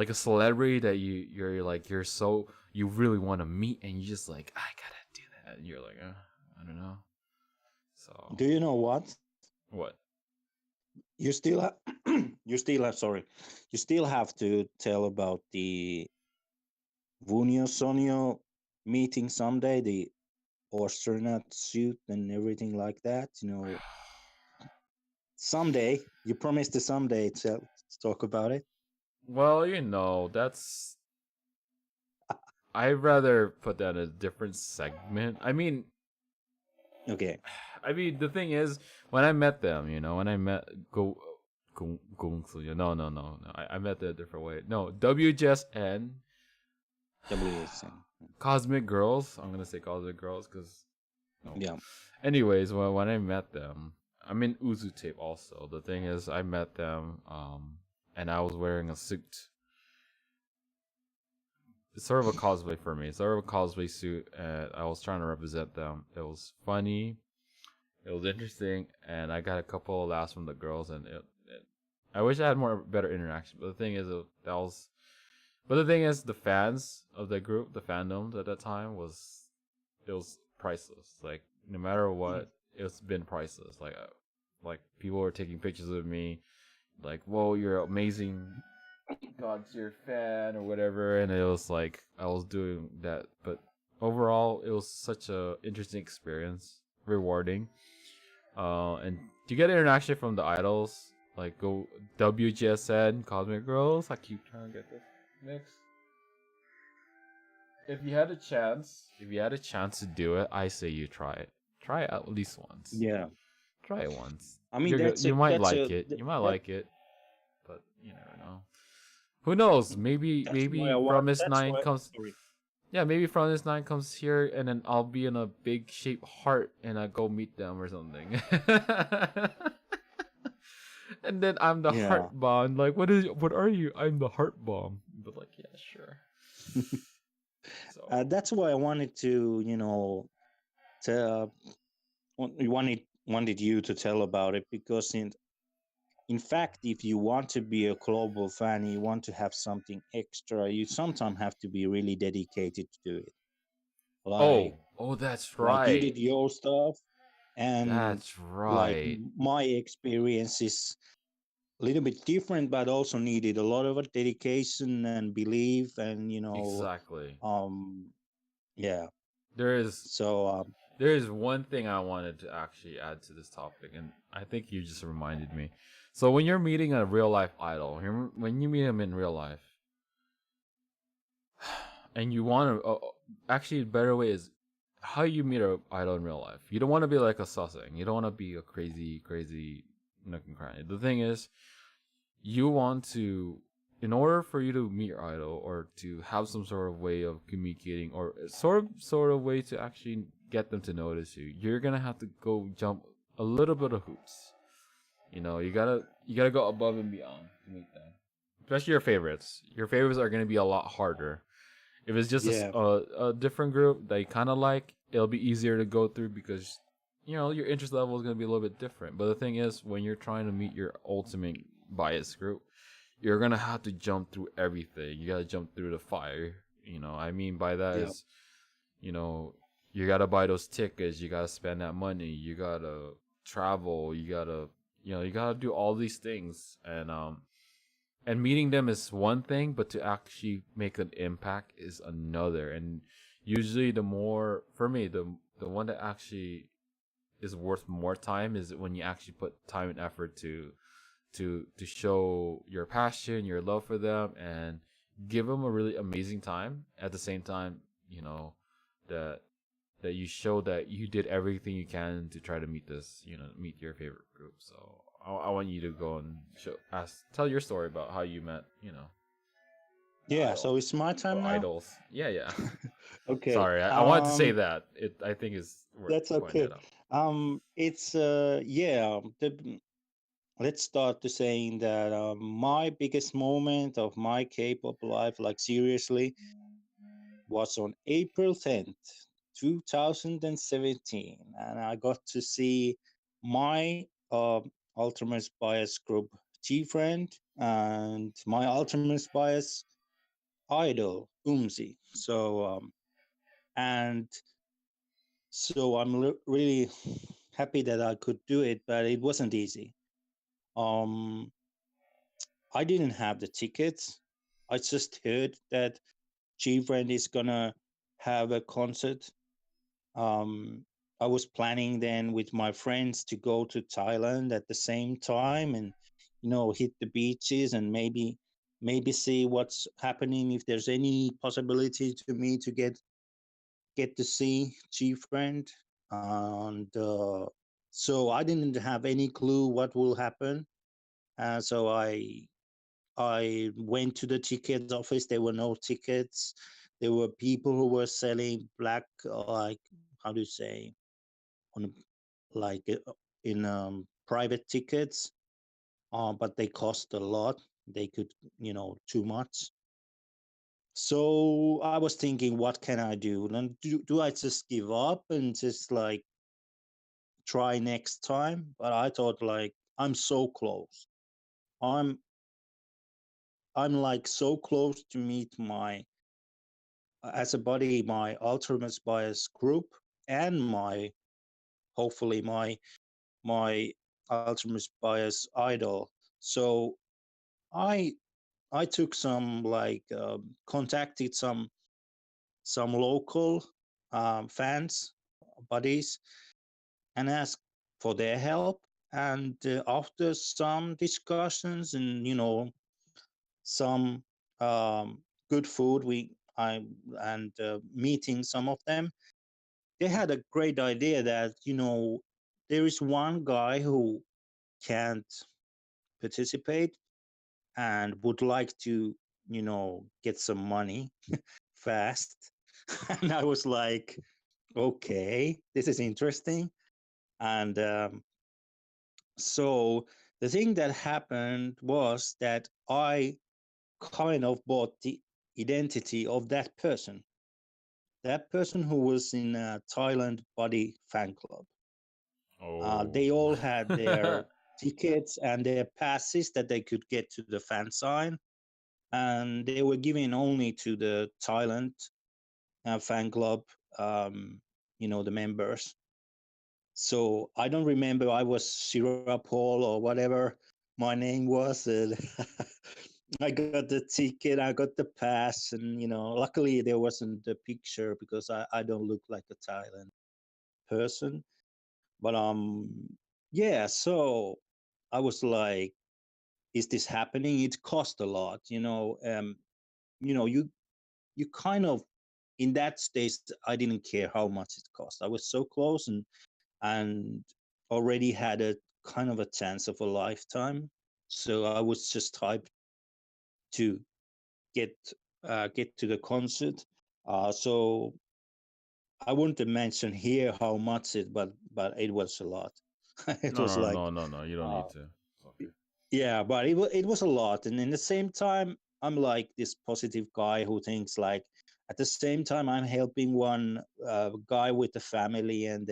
a celebrity that you're so you really want to meet and you just like I gotta do that and you're like I don't know. So Do you know what? what? You still have you still have sorry. You still have to tell about the Vunio Sonio meeting someday, the astronaut suit and everything like that. Someday. You promised to someday to talk about it. Well, that's I'd rather put that in a different segment. Okay. I mean, the thing is, when I met them, when I met Gong Su, no. I met them a different way. No, WGSN, WSN. Cosmic Girls. I'm gonna say Cosmic Girls because no. Yeah. Anyways, when I met them, I'm in Uzu tape also. The thing is, I met them, and I was wearing a suit. It's sort of a cosplay for me. It's sort of a cosplay suit, and I was trying to represent them. It was funny. It was interesting, and I got a couple of laughs from the girls, and I wish I had more better interaction. But the thing is, the fans of the group, the fandoms at that time it was priceless. Like no matter Mm. what, it's been priceless. Like people were taking pictures of me, like, "Whoa, you're amazing, God's your fan," or whatever, and it was like I was doing that. But overall, it was such a interesting experience, rewarding. And to get interaction from the idols, like go WGSN, Cosmic Girls. I keep trying to get this mix. If you had a chance to do it, I say you try it. Try it at least once. Yeah. Try it once. I mean, You might like it. You might like it, but you never know. Who knows? that's why I Maybe want. From This That's Nine why. comes. Sorry. Yeah, maybe From This Nine comes here, and then I'll be in a big shaped heart, and I go meet them or something. And then I'm the Yeah. heart bomb. Like, what are you? I'm the heart bomb. But like, yeah, sure. So That's why I wanted to, to wanted you to tell about it, because in fact, if you want to be a global fan, you want to have something extra, you sometimes have to be really dedicated to do it. oh, Like oh, that's you right. did your stuff, and That's like right. my experience is a little bit different, but also needed a lot of dedication and belief, and Exactly. um, yeah. There is So there is one thing I wanted to actually add to this topic, and I think you just reminded me. So when you're meeting a real life idol, when you meet him in real life, and you want to, actually, the better way is how you meet an idol in real life. You don't want to be like a sussing. You don't want to be a crazy nook and cranny. The thing is, you want to, in order for you to meet your idol or to have some sort of way of communicating or sort of way to actually get them to notice you, you're gonna have to go jump a little bit of hoops. You gotta go above and beyond to meet them, especially your favorites. Your favorites are gonna be a lot harder. If it's just yeah, a different group that you kind of like, it'll be easier to go through because your interest level is going to be a little bit different. But the thing is, when you're trying to meet your ultimate bias group, you're going to have to jump through everything. You got to jump through the fire. I mean by that yeah, is, you know, you got to buy those tickets. You got to spend that money. You got to travel. You got to do all these things. And meeting them is one thing, but to actually make an impact is another. And usually, the more for me, the one that actually is worth more time is when you actually put time and effort to show your passion, your love for them, and give them a really amazing time. At the same time, that that you show that you did everything you can to try to meet your favorite group. So I want you to go and tell your story about how you met, the yeah. idol So it's my or time now. idols. Yeah, yeah. Okay. Sorry, I wanted to say that. I think is worth That's pointing okay. that out. It's yeah. Let's start to saying that my biggest moment of my K-pop life, like seriously, was on April 10th, 2017, and I got to see my Ultimate Bias group T Friend and my Ultimate Bias idol Umzi. And so I'm really happy that I could do it, but it wasn't easy. Um, I didn't have the tickets. I just heard that G Friend is gonna have a concert. Um, I was planning then with my friends to go to Thailand at the same time, and hit the beaches and maybe see what's happening, if there's any possibility to me to get to see G Friend. And so I didn't have any clue what will happen. So I went to the tickets office. There were no tickets. There were people who were selling black, like, how do you say, on like in private tickets, but they cost a lot. They could, too much. So I was thinking, what can I do? And do I just give up and just like try next time? But I thought, like, I'm so close. I'm I'm like so close to meet my as a buddy my Ultimate Bias group, and my hopefully my Ultimate Bias idol. So I I took some like contacted some local fans, buddies, and asked for their help. And after some discussions and some good food, we I and meeting some of them, they had a great idea that there is one guy who can't participate and would like to get some money fast. And I was like, okay, this is interesting. And so the thing that happened was that I kind of bought identity of that person. That person who was in a Thailand Body fan club. Oh. They all had their tickets and their passes that they could get to the fan sign, and they were given only to the Thailand fan club, um, the members. So I don't remember. I was Syrup Hall or whatever my name was. And I got the ticket, I got the pass, and luckily there wasn't a picture because I don't look like a Thailand person. But yeah. So I was like, is this happening? It cost a lot, you kind of in that stage I didn't care how much it cost. I was so close and already had a kind of a chance of a lifetime. So I was just hyped to get get to the concert. So I wouldn't mention here how much but it was a lot. It No, was no, like no, no, no. You don't uh, need to. It's okay. yeah, but it was a lot, and in the same time, I'm like this positive guy who thinks like at the same time I'm helping one guy with the family, and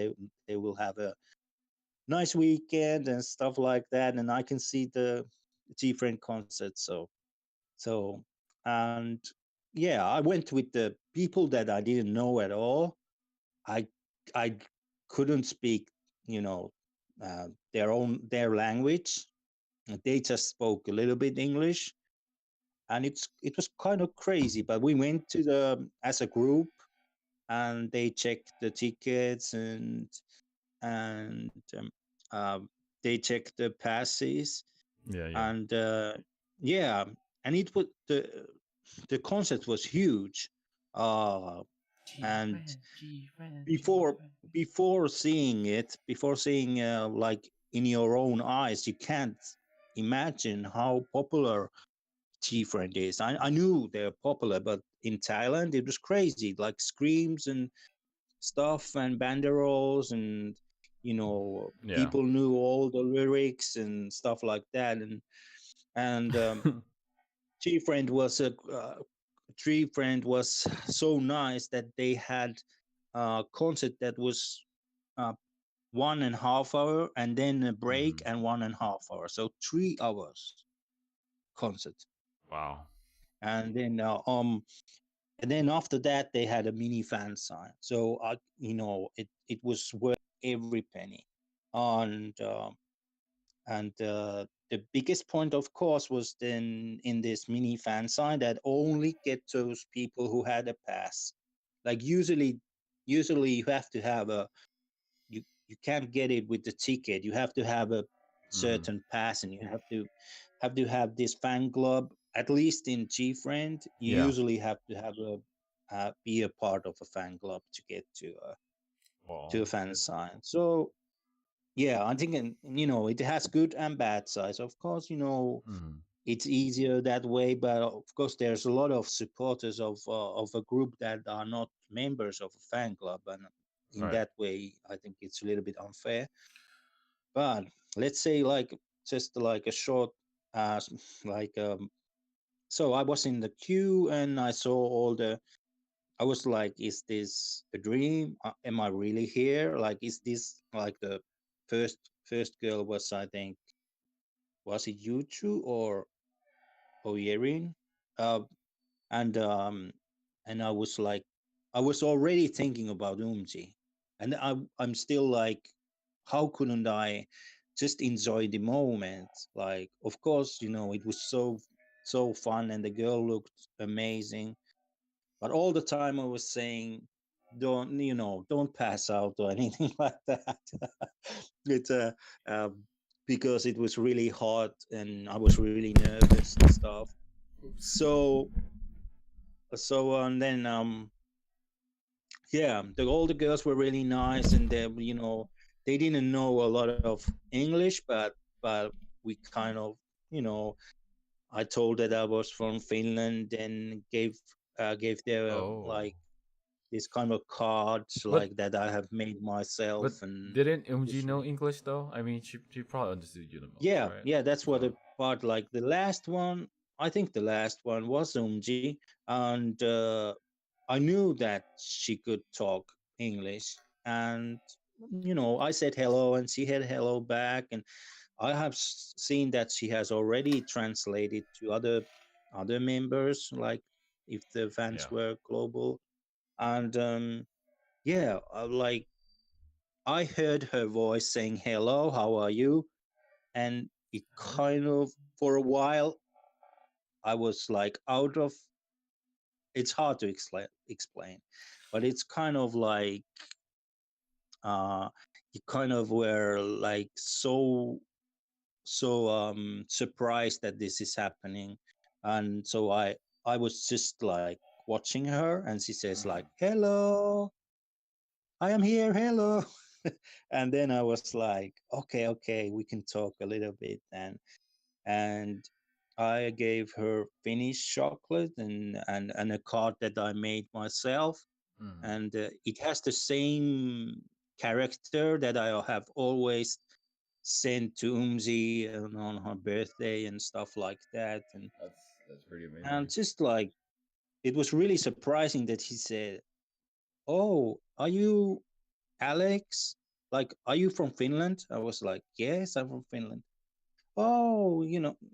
they will have a nice weekend and stuff like that, and I can see the different concerts. So and yeah, I went with the people that I didn't know at all. I i couldn't speak you know their language. They just spoke a little bit English, and it was kind of crazy. But we went to the as a group, and they checked the tickets, and they checked the passes, Yeah, yeah. and yeah, and it was the concert was huge, uh, G and friend, G friend, G before friend. before seeing like in your own eyes, you can't imagine how popular G-Friend is. I knew they're popular, but in Thailand it was crazy, like screams and stuff and banderoles, and Yeah. people knew all the lyrics and stuff like that. And G-Friend was a G-Friend was so nice that they had a concert that was 1.5 hour, and then a break Mhm. and 1.5 hour, so 3 hours concert. Wow. And then uh, um and then after that they had a mini fan sign. So it was worth every penny. And uh, and uh, the biggest point, of course, was then in this mini fan sign that only get those people who had a pass. Like usually you have to have a you can't get it with the ticket. You have to have a Mhm. certain pass, and you have to have this fan club. At least in G Friend, you Yeah. usually have to have a be a part of a fan club to get to Well. a fan sign. So yeah, I think, and it has good and bad sides. Of course, Mhm. it's easier that way, but of course there's a lot of supporters of a group that are not members of a fan club, and in Right. that way I think it's a little bit unfair. But let's say, like, just like a short like so I was in the queue and I saw all the I was like, is this a dream? Am I really here? Like, is this like the first girl was, I think, was it Yuchu or Yerin? Uh, and I was like, I was already thinking about Umji, and I'm still like, how couldn't I just enjoy the moment? Like, of course, it was so fun, and the girl looked amazing. But all the time I was saying, don't pass out or anything like that. It's because it was really hot and I was really nervous and stuff. Oops. So and then yeah, all the girls were really nice, and they didn't know a lot of English, but we kind of, you know I told that I was from Finland, and gave their Oh. like this kind of cards But like that I have made but myself, and didn't it Umji was know English though? I mean, she probably understood you the most, yeah, right? yeah, that's what So the part, like the last one. I think the last one was Umji, and I knew that she could talk English, and I said hello, and she had hello back, and I have seen that she has already translated to other members, like if the fans Yeah. were global, and yeah, like I heard her voice saying hello, how are you, and it kind of for a while I was like out of. It's hard to explain, but it's kind of like uh, you kind of were like so surprised that this is happening, and so I was just like watching her, and she says like hello, I am here, hello. And then I was like, okay, we can talk a little bit then. And I gave her Finnish chocolate and a card that I made myself, Mm. and it has the same character that I have always sent to Umzi on her birthday and stuff like that. That's pretty amazing. And just like it was really surprising that he said, "Oh, are you Alex? Like, are you from Finland?" I was like, "Yes, I'm from Finland." Oh,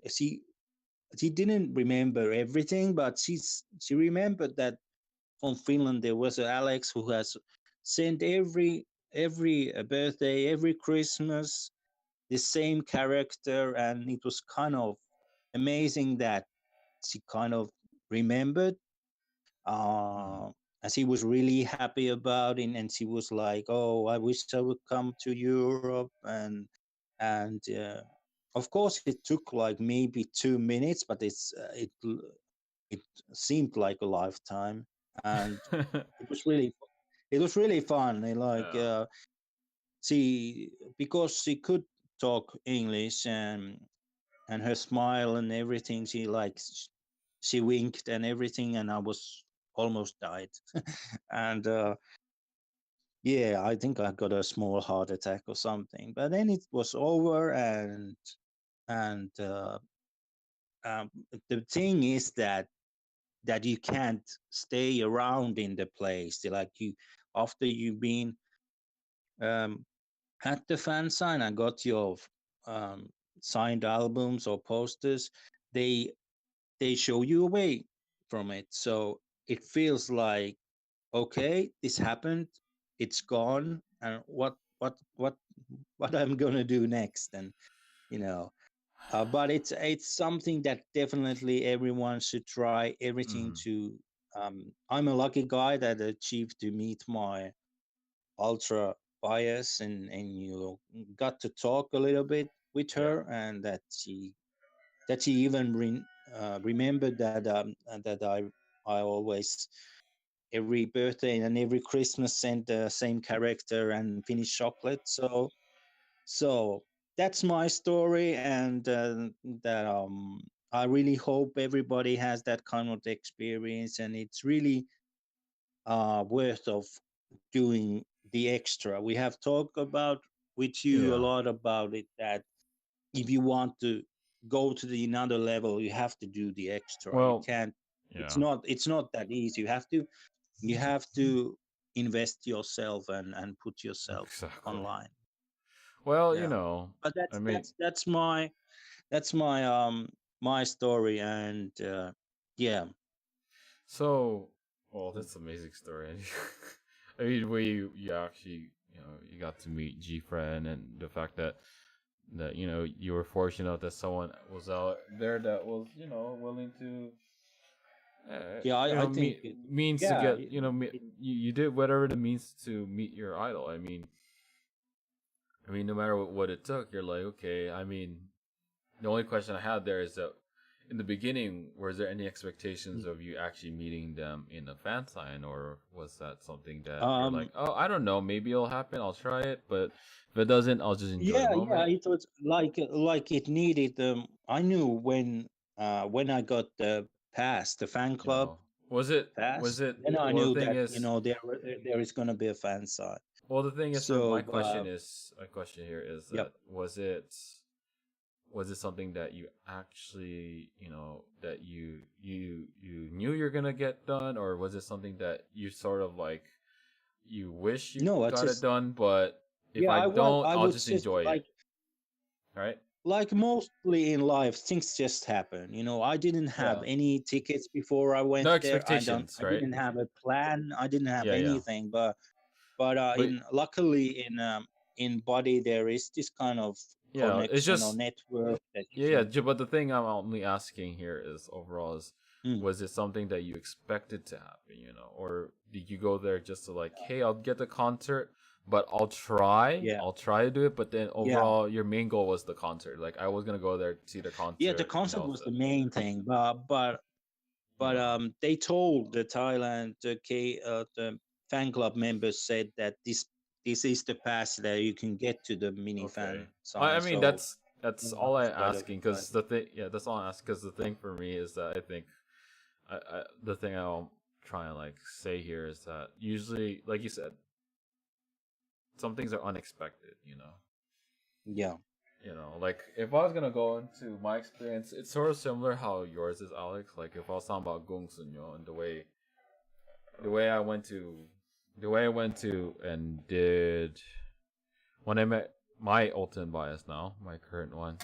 she didn't remember everything, but she remembered that from Finland there was a Alex who has sent every birthday, every Christmas, the same character, and it was kind of amazing that she kind of remembered. Mm. Uh, and she was really happy about it, and she was like, "Oh, I wish I would come to Europe." And of course, it took like maybe 2 minutes, but it seemed like a lifetime, and it was really it was really fun. Like Yeah. she because she could talk English and her smile and everything. She winked and everything, and I was almost died. And yeah, I think I got a small heart attack or something. But then it was over, and the thing is that you can't stay around in the place. Like you, after you've been um, at the fan sign and got your um, signed albums or posters, they they show you away from it. So it feels like, okay, this happened, it's gone, and what I'm gonna do next, and you know. But it's something that definitely everyone should try. Everything Mm. to. I'm a lucky guy that achieved to meet my ultra bias, and got to talk a little bit with Yeah. her, and that she even remembered that I always every birthday and every Christmas sent the same character and Finnish chocolate. So that's my story, and that I really hope everybody has that kind of experience, and it's really worth of doing the extra. We have talked about with you a Yeah. lot about it, that if you want to go to the another level, you have to do the extra. You Well, can't. It's yeah. not that easy. You have to invest yourself and put yourself Exactly. online. Well, Yeah, but I that's mean, that's that's my that's my my story, and yeah. so, well, that's an amazing story. I mean, where you actually, you got to meet G Friend, and the fact that you were fortunate that someone was out there that was willing to Yeah, I think means to yeah, get you did whatever the means to meet your idol. I mean, no matter what it took, you're like, okay. I mean, the only question I had there is that in the beginning, was there any expectations of you actually meeting them in a fan sign, or was that something that you're like, um oh, I don't know, maybe it'll happen, I'll try it, but if it doesn't, I'll just enjoy the yeah, moment. it was like it needed. I knew when I got the pass, the fan You club know, was it? pass, Was it? then I Well, knew the thing that is, there is gonna be a fan side. well, the thing is, for So my question here is yep. that was it? was it something that you actually, that you knew you're gonna get done, or was it something that you sort of like you wish you No, I got it just done, but if yeah, I don't, I I'll would just just enjoy it, right? like mostly in life, things just happen. I didn't have Yeah. any tickets before I No went there. expectations, I right? didn't have a plan. I didn't have Yeah, yeah. anything. But But in luckily in Body there is this kind of yeah, it's connection or just network that you yeah, yeah. can. But the thing I'm only asking here is overall is Mm. was it something that you expected to happen, or did you go there just to like, hey, I'll get the concert, but Yeah, I'll try to do it, but then yeah, overall your main goal was the concert. Like I was gonna go there to see the yeah. The concert, and that concept was was the it. main thing, but Yeah. they told the Thailand the fan club members said that this is the pass that you can get to the mini Okay. fan sign. I mean So that's I all was I'm glad of asking, that. because the thing, yeah, that's all I'm asking, because the thing for me is that I think the thing I'll try and like say here is that usually, like you said, some things are unexpected. Yeah, Like if I was gonna go into my experience, it's sort of similar how yours is, Alex. Like if I was talking about Gung Sunyo and the way I went to and did when I met my ultimate bias now, my current one,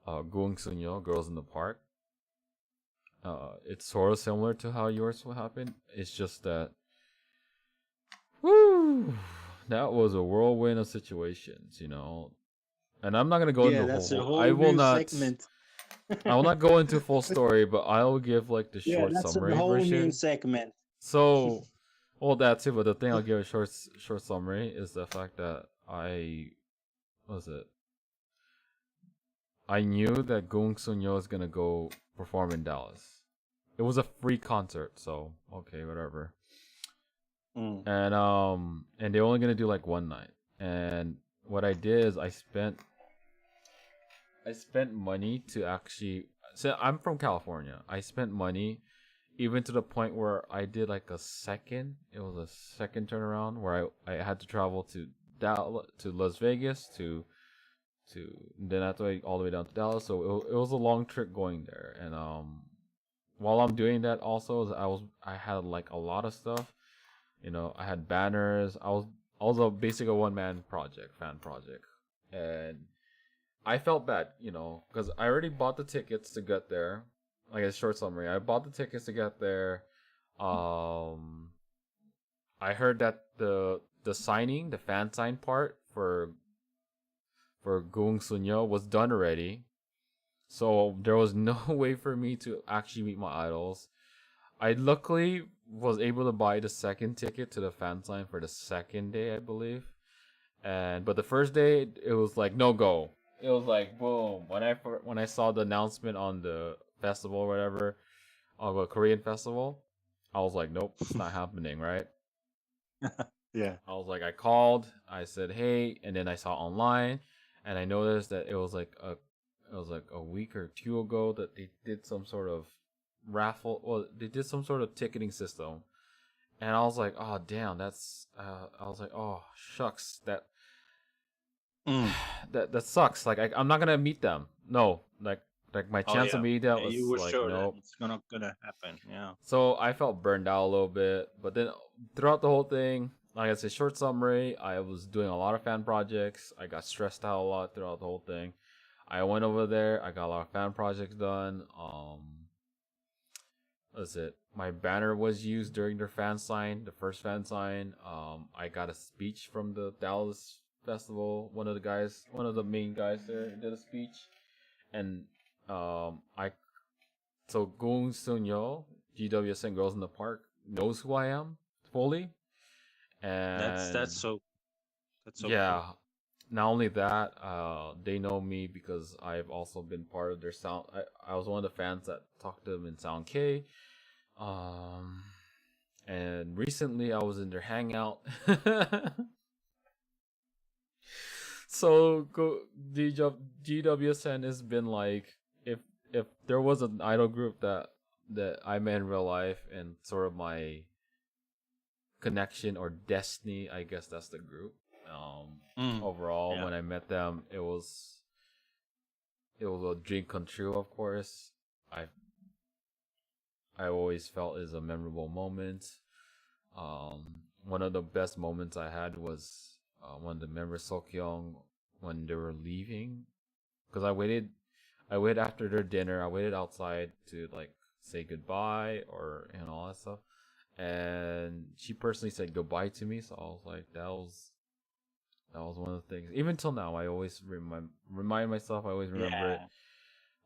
Gung Sunyo, Girls in the Park. It's sort of similar to how yours will happen. It's just that, woo, that was a whirlwind of situations. And I'm not gonna go yeah. into That's a I whole will new not. segment. I will not go into full story, but I'll give like the Yeah, short that's a summary whole new version. segment. So, well, that too. But the thing I'll give a short summary is the fact that what was it? I knew that Gung Sunyo is gonna go perform in Dallas. It was a free concert, so okay, whatever. Mm. And they're only gonna do like one night. And what I did is I spent money to actually. So I'm from California. I spent money even to the point where I did like a second. It was a second turnaround where I had to travel to Las Vegas to then that way all the way down to Dallas. So it was a long trip going there. And while I'm doing that, also I had like a lot of stuff. I had banners. I was a basic a one man fan project, and I felt bad, because I already bought the tickets to get there. Like a short summary, I bought the tickets to get there. Um, I heard that the signing, the fan sign part for Gung Sunyo was done already, so there was no way for me to actually meet my idols. I luckily was able to buy the second ticket to the fan sign for the second day, I believe. But the first day it was like no go. It was like boom. When I saw the announcement on the festival or whatever, of a Korean festival, I was like, nope, it's not happening, right? Yeah. I was like, I called, I said, hey, and then I saw online, and I noticed that it was like a week or two ago that they did some sort of raffle. Well, they did some sort of ticketing system, and I was like, oh damn, that's. I was like, oh shucks, Mm. that sucks. Like I'm not gonna meet them. No, like my Oh chance of yeah. meeting them Yeah, was you were like sure that nope. it's gonna happen. Yeah. So I felt burned out a little bit. But then throughout the whole thing, like I said, short summary, I was doing a lot of fan projects. I got stressed out a lot throughout the whole thing. I went over there. I got a lot of fan projects done. What was it? My banner was used during their fan sign, the first fan sign. I got a speech from the Dallas festival. One of the main guys there did a speech, and I so Gung Sun Yo, GWSN Girls in the Park knows who I am fully, That's and so cool. yeah. Not only that, they know me because I've also been part of their sound. I was one of the fans that talked to them in Sound K. Um, and recently I was in their hangout. So GWSN has been like, if there was an idol group that I met in real life and sort of my connection or destiny, I guess that's the group. Mm. Overall, Yeah. when I met them, it was a dream come true. Of course, I I always felt is a memorable moment. One of the best moments I had was when the members Sokyong when they were leaving, because I waited after their dinner. I waited outside to like say goodbye or and all that stuff, and she personally said goodbye to me. So I was like, that was one of the things. Even till now, I always remind myself. I always remember it.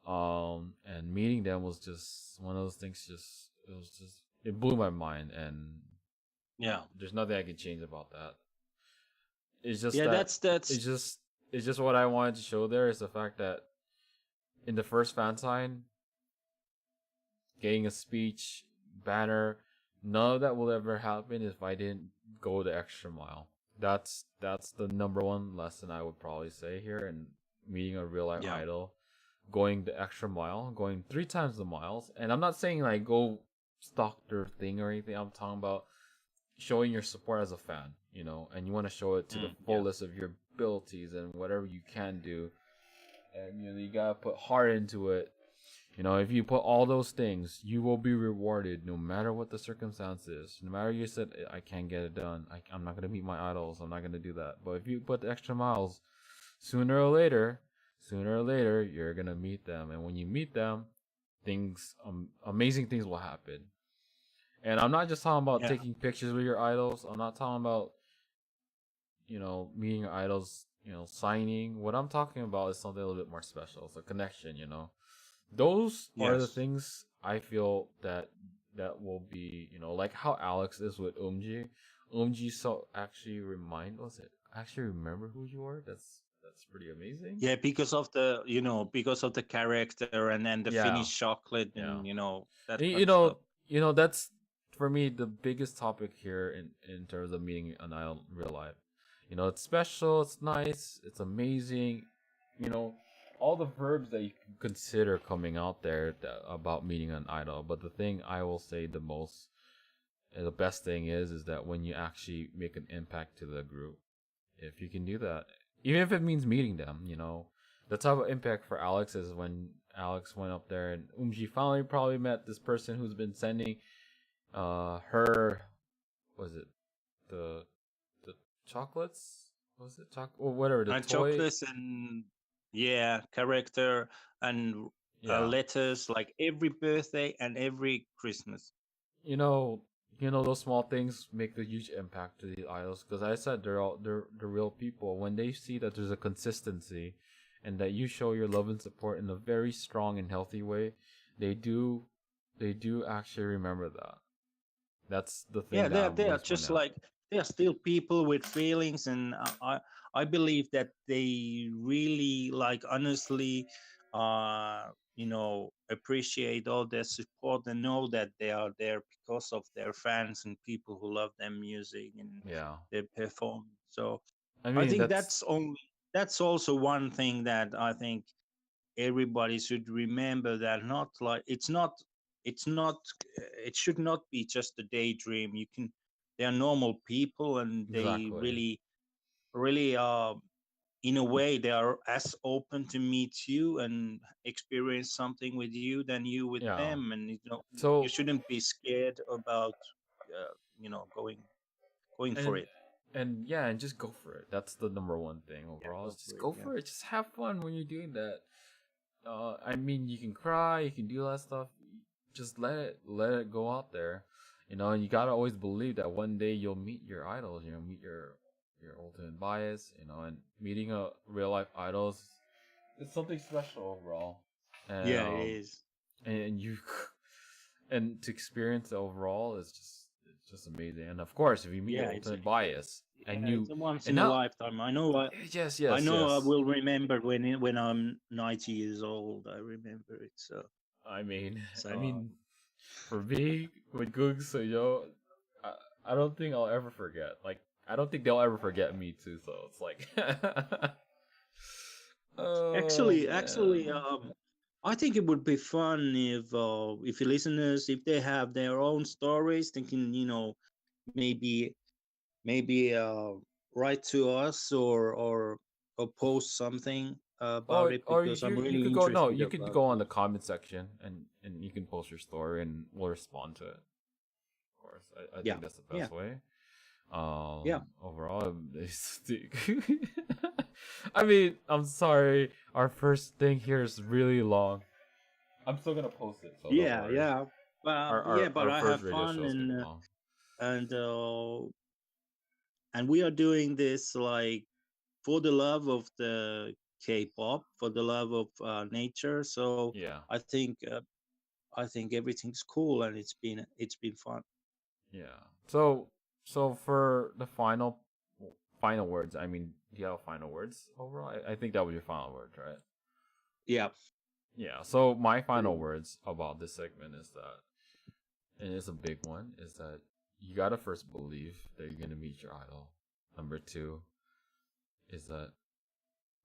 Yeah. And meeting them was just one of those things. Just it was just it blew my mind, and Yeah. there's nothing I can change about that. It's just Yeah, that that's it's just it's just what I wanted to show there is the fact that in the first fan sign, getting a speech, banner, none of that will ever happen if I didn't go the extra mile. That's the number one lesson I would probably say here in meeting a real life yeah. idol. Going the extra mile, going 3 times the miles. And I'm not saying like go stalk their thing or anything. I'm talking about showing your support as a fan, you know, and you want to show it to the Yeah. fullest of your abilities and whatever you can do. And you know, you gotta put heart into it. You know, if you put all those things, you will be rewarded no matter what the circumstances. No matter you said I can't get it done, I'm not gonna meet my idols. I'm not gonna do that. But if you put the extra miles, sooner or later, you're gonna meet them, and when you meet them, amazing things will happen. And I'm not just talking about Yeah. taking pictures with your idols. I'm not talking about meeting your idols, signing. What I'm talking about is something a little bit more special. It's a connection. Those are the Yes. things I feel that will be, like how Alex is with Umji. Umji so actually was it actually remember who you are? That's pretty amazing. Yeah, because of the because of the character and then the Yeah, Finnish chocolate yeah. and that Y- kind You of stuff. know, that's for me the biggest topic here in terms of meeting an idol in real life. It's special, it's nice, it's amazing. You know, all the verbs that you can consider coming out there about meeting an idol. But the thing I will say the most, the best thing is that when you actually make an impact to the group, if you can do that, even if it means meeting them, the type of impact for Alex is when Alex went up there and Umji finally probably met this person who's been sending her, was it the the chocolates, was it or whatever, the And toy. chocolates and yeah, character and Yeah, letters like every birthday and every Christmas. you know those small things make the huge impact to the idols, because I said they're real people. When they see that there's a consistency and that you show your love and support in a very strong and healthy way, they do actually remember that. That's the thing Yeah, that I they are always point just out. like they are still people with feelings, and I believe that they really like honestly, appreciate all their support and know that they are there because of their fans and people who love their music and Yeah, their performance. So I I mean think that's that's also one thing that I think everybody should remember, that not like it's not it should not be just a daydream. You can They are normal people, and they exactly. really in a way they are as open to meet you and experience something with you than you with Yeah. them. And you So shouldn't be scared about going for and it. yeah, and just go for it. That's the number one thing Yeah, overall. go Is for just it. go Yeah. for it. Just have fun when you're doing that. I mean, you can cry, you can do all that stuff. Just let it go out there, and you gotta always believe that one day you'll meet your idols. Meet your ultimate bias. And meeting a real life idols, it's something special overall. And Yeah, it is. and you and to experience it overall is just amazing. And of course, if you meet your Yeah, it's ultimate bias and yeah, it's you a once and in a now lifetime. I know. yes, I yes, know I yes. will remember when I'm 90 years old. I remember it. I mean, So I mean, for me with Googs, so I, I don't think I'll ever forget. Like, I don't think they'll ever forget me too. So it's like, oh actually, man, I think it would be fun if your listeners, if they have their own stories, they can maybe write to us, or or post something about Or it or because I'm you really could go, no, interested you could about go on the this. comment section and you can post your story and we'll respond to it. Of course, I Yeah, think that's the yeah, best way. yeah. Overall, I mean, I'm sorry, our first thing here is really long. I'm still gonna post it, so don't Yeah, worry. yeah. But Our yeah, our, but our I first have radio fun, show is gonna be long. and and we are doing this like for the love of the K-pop, for the love of nature. So Yeah, I think I think everything's cool, and it's been fun. yeah. So for the final words, I mean, do you have final words overall? I think that was your final words, right? Yeah, Yeah. So my pretty final much. words about this segment is that, and it's a big one, is that you gotta first believe that you're gonna meet your idol. Number two is that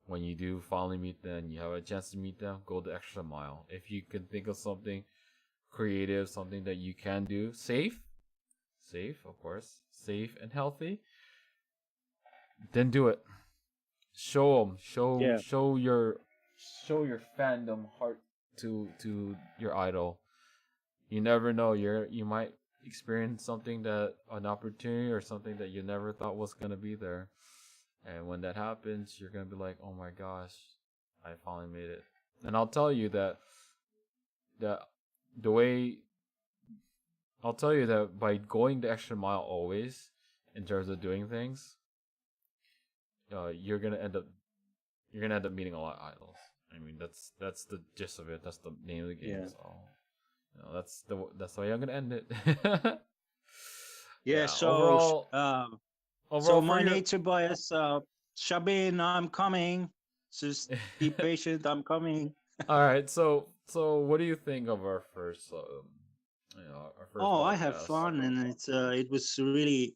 when you do finally meet them, you have a chance to meet them, go the extra mile. If you can think of something creative, something that you can do, safe, of course, safe and healthy, then do it. Show them, Yeah, show your fandom heart to your idol. You never know. You might experience something, that an opportunity or something that you never thought was gonna be there. And when that happens, you're gonna be like, "Oh my gosh, I finally made it." And I'll tell you that the way I'll tell you that by going the extra mile always in terms of doing things, you're gonna end up meeting a lot of idols. I mean, that's the gist of it. That's the name of the game. yeah, So, that's the way I'm gonna end it. yeah. Yeah. So Overall so for my your. nature bias, Shabin, I'm coming. Just be patient. I'm coming. All right. So what do you think of our first Oh, I have podcast? fun, and it was really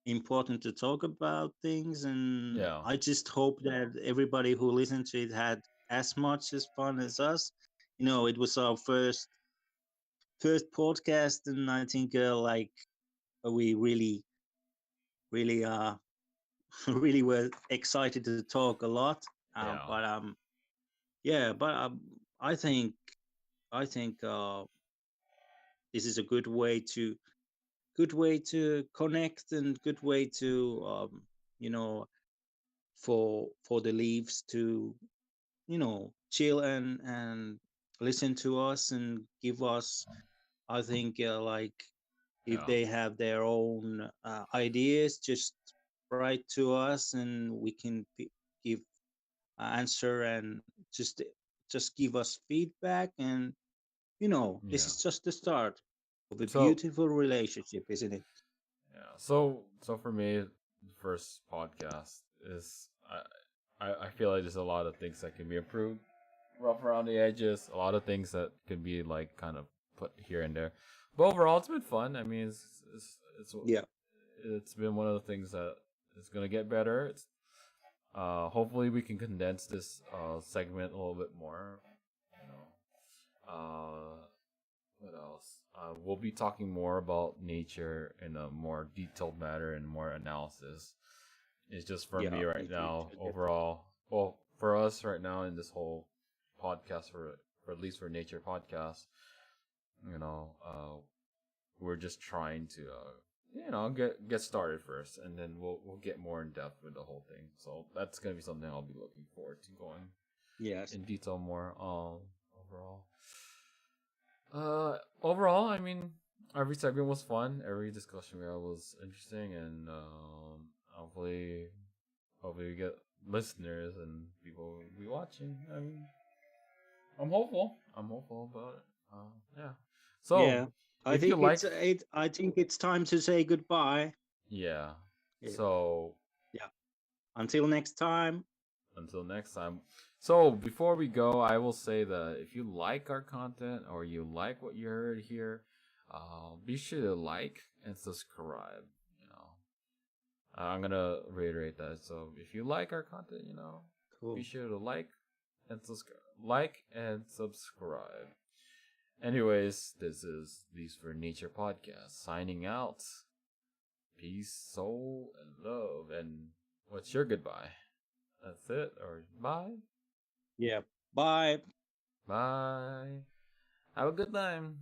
important to talk about things, and Yeah. I just hope that everybody who listened to it had as much as fun as us. You know, it was our first podcast, and I think like we really really were excited to talk a lot. Yeah. But yeah, but I think this is a good way to connect, and good way to you know for the leaves to chill and listen to us and give us, I think, like if Yeah. they have their own ideas, just write to us and we can give answer, and just give us feedback. And this Yeah. is just the start of a So beautiful relationship, isn't it? yeah. So for me, the first podcast is I feel like there's a lot of things that can be improved, rough around the edges, a lot of things that could be like kind of put here and there. But overall, it's been fun. I mean, Yeah, it's been one of the things that is gonna get better. It's hopefully we can condense this segment a little bit more. You know, what else? We'll be talking more about nature in a more detailed matter and more analysis. It's just for yeah, me me right too. now. Overall, well, for us right now in this whole podcast, for at least for nature podcast, you know, we're just trying to get started first, and then we'll get more in depth with the whole thing. So that's gonna be something I'll be looking forward to going Yes. in detail more. Overall. Overall, I mean, every segment was fun. Every discussion we had was interesting, and hopefully we get listeners and people will be watching. I mean, I'm hopeful. I'm hopeful about it. Yeah. So, Yeah, I if you think like, it's time to say goodbye. yeah. Yeah, So yeah. Until next time. until next time. So before we go, I will say that if you like our content or you like what you heard here, be sure to like and subscribe. You know, I'm gonna reiterate that. So if you like our content, be Cool. sure to like and subscribe. Anyways, this is These for Nature podcast signing out. Peace, soul, and love. And what's your goodbye? That's it. Or bye. Yeah. Bye. Bye. Have a good time.